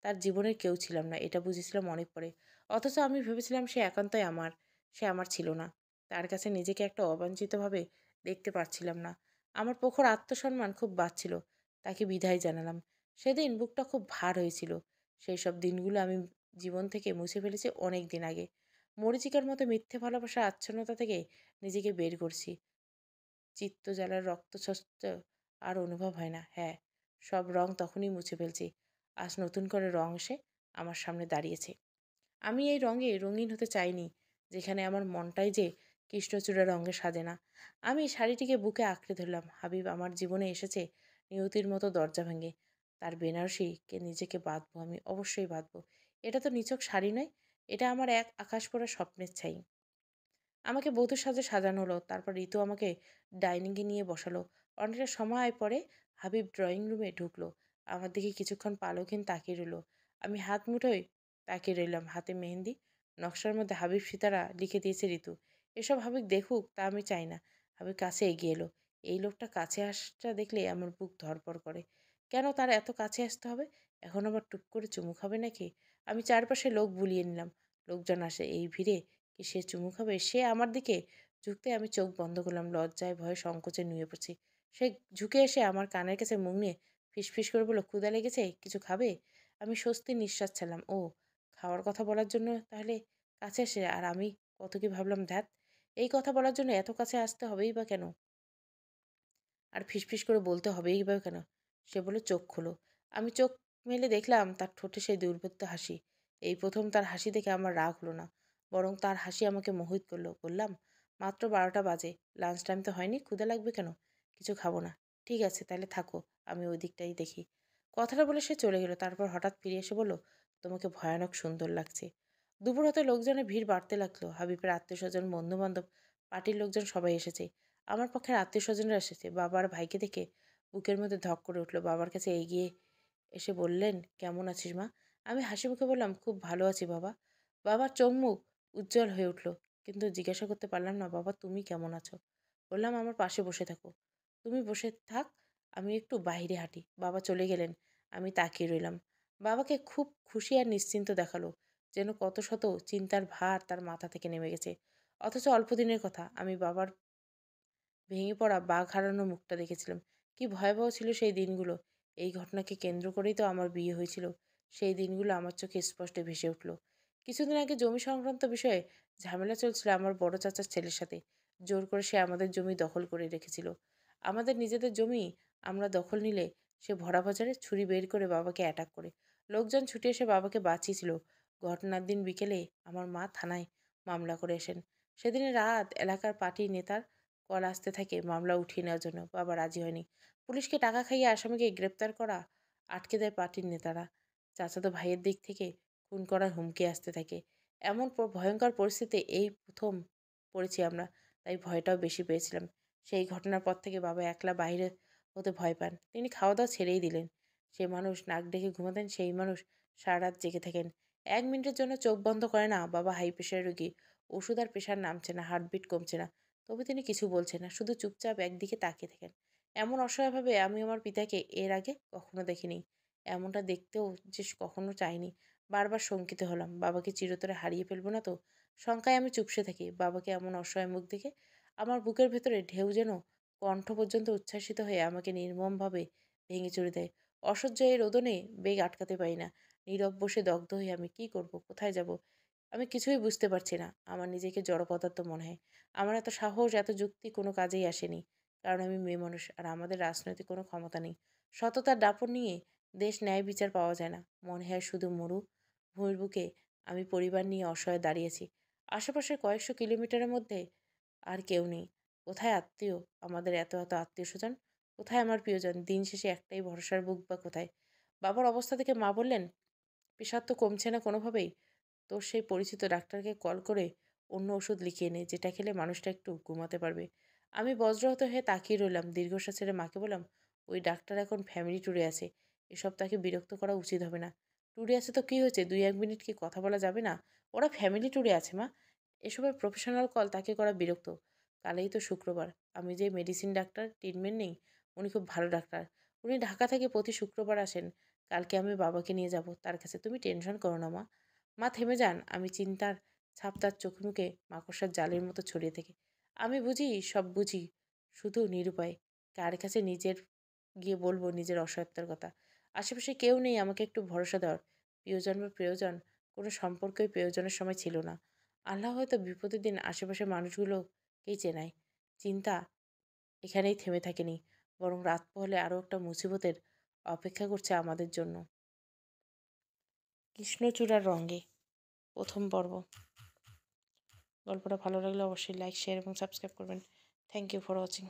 তার জীবনের কেউ ছিলাম না, এটা বুঝেছিলাম অনেক পরে। অথচ আমি ভেবেছিলাম সে একান্তই আমার। সে আমার ছিল না। তার কাছে নিজেকে একটা অবাঞ্ছিতভাবে দেখতে পারছিলাম না। আমার প্রখর আত্মসম্মান খুব বাড়ছিল। তাকে বিদায় জানালাম। সেদিন বুকটা খুব ভার হয়েছিল। সেই সব দিনগুলো আমি জীবন থেকে মুছে ফেলেছি অনেক দিন আগে। মরীচিকার মতো মিথ্যে ভালোবাসার আচ্ছন্নতা থেকে নিজেকে বের করছি। চিত্তজ্বালার রক্তস্বচ্ছ আর অনুভব হয় না। হ্যাঁ, সব রং তখনই মুছে ফেলছি। আজ নতুন করে রং এসে আমার সামনে দাঁড়িয়েছে। আমি এই রঙে রঙিন হতে চাইনি, যেখানে আমার মনটাই যে কৃষ্ণচূড়া রঙে সাজে না। আমি শাড়িটিকে বুকে আঁকড়ে ধরলাম। হাবিব আমার জীবনে এসেছে নিয়তির মতো দরজা ভেঙে। তার বেনারসিকে নিজেকে বাঁধবো, আমি অবশ্যই বাঁধবো। এটা তো নিছক শাড়ি নয়, এটা আমার এক আকাশ পড়া স্বপ্নের ছাই। আমাকে বধূ সাজে সাজানো হলো। তারপর ঋতু আমাকে ডাইনিংয়ে নিয়ে বসালো। অনেকটা সময় পরে হাবিব ড্রয়িং রুমে ঢুকলো। আমার দিকে কিছুক্ষণ পালকহীন তাকিয়ে রইল। আমি হাত মুঠোয় তাকিয়ে রইলাম। হাতে মেহেন্দি, নকশার মধ্যে হাবিব সিতারা লিখে দিয়েছে ঋতু। এসব হাবিব দেখুক তা আমি চাই না। হাবিব কাছে এগিয়ে এলো। এই লোকটা কাছে আসটা দেখলে আমার বুক ধড়ফড় করে। কেন তার এত কাছে আসতে হবে? এখন আবার টুক করে চুমু খাবে নাকি? আমি চারপাশে লোক বুলিয়ে নিলাম। লোকজন আসে। এই ভিড়ে কি সে চুমু খাবে? সে আমার দিকে ঝুঁকতে আমি চোখ বন্ধ করলাম। লজ্জায় ভয়ে সংকোচে নুয়ে পড়ছি। সে ঝুঁকে এসে আমার কানের কাছে মুখ নিয়ে ফিসফিস করে বলল, ক্ষুধা লেগেছে, কিছু খাবে? আমি স্বস্তির নিঃশ্বাস ছাড়লাম। ও, খাওয়ার কথা বলার জন্য তাহলে কাছে আসে? আর আমি কত কি ভাবলাম, ধ্যাত, এই কথা বলার জন্য এত কাছে আসতে হবেই বা কেন? আর ফিসফিস করে বলতে হবেই বা কেন? সে বলল, চোখ খোলো। আমি চোখ মেলে দেখলাম তার ঠোঁটে সেই দুর্বোধ্য হাসি। এই প্রথম তার হাসি দেখে আমার রাগ হলো না, বরং তার হাসি আমাকে মোহিত করলো। বললাম, মাত্র 12টা বাজে, লাঞ্চ টাইম তো হয়নি, ক্ষুধা লাগবে কেন? কিছু খাবো না। ঠিক আছে, তাহলে থাকো, আমি ওই দিকটাই দেখি। কথাটা বলে সে চলে গেল। তারপর হঠাৎ ফিরে এসে বলল, তোমাকে ভয়ানক সুন্দর লাগছে। দুপুর হতে লোকজনের ভিড় বাড়তে লাগলো। হাবিবের আত্মীয় স্বজন, বন্ধু বান্ধব, পার্টির লোকজন সবাই এসেছে। আমার পক্ষের আত্মীয়স্বজনরা এসেছে। বাবা আর ভাইকে দেখে বুকের মধ্যে ধক করে উঠল। বাবার কাছে এগিয়ে এসে বললেন, কেমন আছিস মা? আমি হাসিমুখে বললাম, খুব ভালো আছি বাবা। বাবার চোখ মুখ উজ্জ্বল হয়ে উঠল, কিন্তু জিজ্ঞাসা করতে পারলাম না, বাবা তুমি কেমন আছো? বললাম, আমার পাশে বসে থাকো। তুমি বসে থাক, আমি একটু বাইরে হাঁটি। বাবা চলে গেলেন। আমি তাকিয়ে রইলাম। বাবাকে খুব খুশি আর নিশ্চিন্ত দেখালো, যেন কত শত চিন্তার ভার তার মাথা থেকে নেমে গেছে। অথচ অল্প দিনের কথা, আমি বাবার ভেঙে পড়া বাঘ হারানোর মুখটা দেখেছিলাম। কি ভয়াবহ ছিল সেই দিনগুলো! এই ঘটনাকে কেন্দ্র করেই তো আমার বিয়ে হয়েছিল। সেই দিনগুলো আমার চোখে স্পষ্ট ভেসে উঠল। কিছুদিন আগে জমি সংক্রান্ত বিষয়ে ঝামেলা চলছিল আমার বড় চাচার ছেলের সাথে। জোর করে সে আমাদের জমি দখল করে রেখেছিল। আমাদের নিজেদের জমি আমরা দখল নিলে সে ভরা বাজারে ছুরি বের করে বাবাকে অ্যাটাক করে। লোকজন ছুটে এসে বাবাকে বাঁচিয়েছিল। ঘটনার দিন বিকেলে আমার মা থানায় মামলা করে আসেন। সেদিনের রাত এলাকার পার্টি নেতার কল আসতে থাকে মামলা উঠিয়ে নেওয়ার জন্য। বাবা রাজি হয়নি। পুলিশকে টাকা খাইয়ে আসামিকে গ্রেপ্তার করা আটকে দেয় পার্টির নেতারা। চাচাতো ভাইয়ের দিক থেকে খুন করার হুমকি আসতে থাকে। এমন ভয়ঙ্কর পরিস্থিতি এই প্রথম পড়েছি আমরা, তাই ভয়টাও বেশি পেয়েছিলাম। সেই ঘটনার পর থেকে বাবা একলা বাইরে হতে ভয় পান। তিনি খাওয়া দাওয়া ছেড়েই দিলেন। সে মানুষ নাক ডেকে ঘুমাতেন, সেই মানুষ সারা রাত জেগে থাকেন। 1 মিনিটের জন্য চোখ বন্ধ করে না। বাবা হাই প্রেশারের রোগী, ওষুধ আর প্রেশার নামছে না, হার্টবিট কমছে না, তবু তিনি কিছু বলছেন না, শুধু চুপচাপ একদিকে তাকিয়ে থাকেন। এমন অসহায়ভাবে আমি আমার পিতাকে এর আগে কখনো দেখিনি। এমনটা দেখতেও যে কখনো চাইনি। বারবার শঙ্কিত হলাম, বাবাকে চিরতরে হারিয়ে ফেলবো না তো? শঙ্কায় আমি চুপসে থাকি। বাবাকে এমন অসহায় মুখ দেখে আমার বুকের ভেতরে ঢেউ যেন কণ্ঠ পর্যন্ত উচ্ছ্বাসিত হয়ে আমাকে নির্মমভাবে ভেঙে চুরে দেয়। অসহ্য এই রোদনে বেগ আটকাতে পারি না। নীরব বসে দগ্ধ হয়ে আমি কি করব? কোথায় যাব? আমি কিছুই বুঝতে পারছি না। আমার নিজেকে জড় পদার্থ মনে হয়। আমার এত সাহস, এত যুক্তি কোনো কাজেই আসেনি। কারণ আমি মেয়ে মানুষ, আর আমাদের রাজনৈতিক কোনো ক্ষমতা নেই। সততার দাপট নিয়ে দেশ ন্যায় বিচার পাওয়া যায় না। মনে হয় শুধু মরু ভূমির বুকে আমি পরিবার নিয়ে অসহায় দাঁড়িয়েছি। আশেপাশের কয়েকশো কিলোমিটারের মধ্যে আর কেউ নেই। কোথায় আত্মীয়? আমাদের এত এত আত্মীয়স্বজন? কোথায় আমার প্রিয়জন? দিন শেষে একটাই ভরসার বুক বা কোথায়? বাবার অবস্থা দেখে মা বললেন, প্রেশার তো কমছে না কোনোভাবেই। তোর সেই পরিচিত ডাক্তারকে কল করে অন্য ওষুধ লিখিয়ে নে, যেটা খেলে মানুষটা একটু ঘুমাতে পারবে। আমি বজ্রহত হয়ে তাকিয়ে রইলাম। দীর্ঘশ্বাস ছেড়ে মাকে বললাম, ওই ডাক্তার এখন ফ্যামিলি ট্যুরে আছে। এসব তাকে বিরক্ত করা উচিত হবে না। ট্যুরে আছে তো কী হয়েছে? 2-1 মিনিট কি কথা বলা যাবে না? ওরা ফ্যামিলি ট্যুরে আছে মা। এসবের প্রফেশনাল কল তাকে করা বিরক্ত। কালেই তো শুক্রবার। আমি যে মেডিসিন ডাক্তার, ট্রিটমেন্ট নেই। উনি খুব ভালো ডাক্তার। উনি ঢাকা থেকে প্রতি শুক্রবার আসেন। কালকে আমি বাবাকে নিয়ে যাব তার কাছে। তুমি টেনশন করো না মা। মা থেমে যান। আমি চিন্তার ছাপ তার চোখে মুখে মাকড়সার জালের মতো ছড়িয়ে থাকে। আমি বুঝি, সব বুঝি, শুধু নিরুপায়। কার কাছে গিয়ে বলবো নিজের অসহায়ত্বের কথা? আশেপাশে কেউ নেই আমাকে একটু ভরসা দেওয়ার। প্রিয়জন বা প্রয়োজন, কোনো সম্পর্কই প্রয়োজনের সময় ছিল না। আল্লাহ হয়তো বিপদের দিন আশেপাশের মানুষগুলোকেই চেনায়। চিন্তা এখানেই থেমে থাকেনি, বরং রাত পোহালে আরও একটা মুসিবতের অপেক্ষা করছে আমাদের জন্য। কৃষ্ণচূড়ার রঙে ১ম পর্ব। গল্পটা ভালো লাগলে অবশ্যই লাইক, শেয়ার এবং সাবস্ক্রাইব করবেন। Thank you for watching.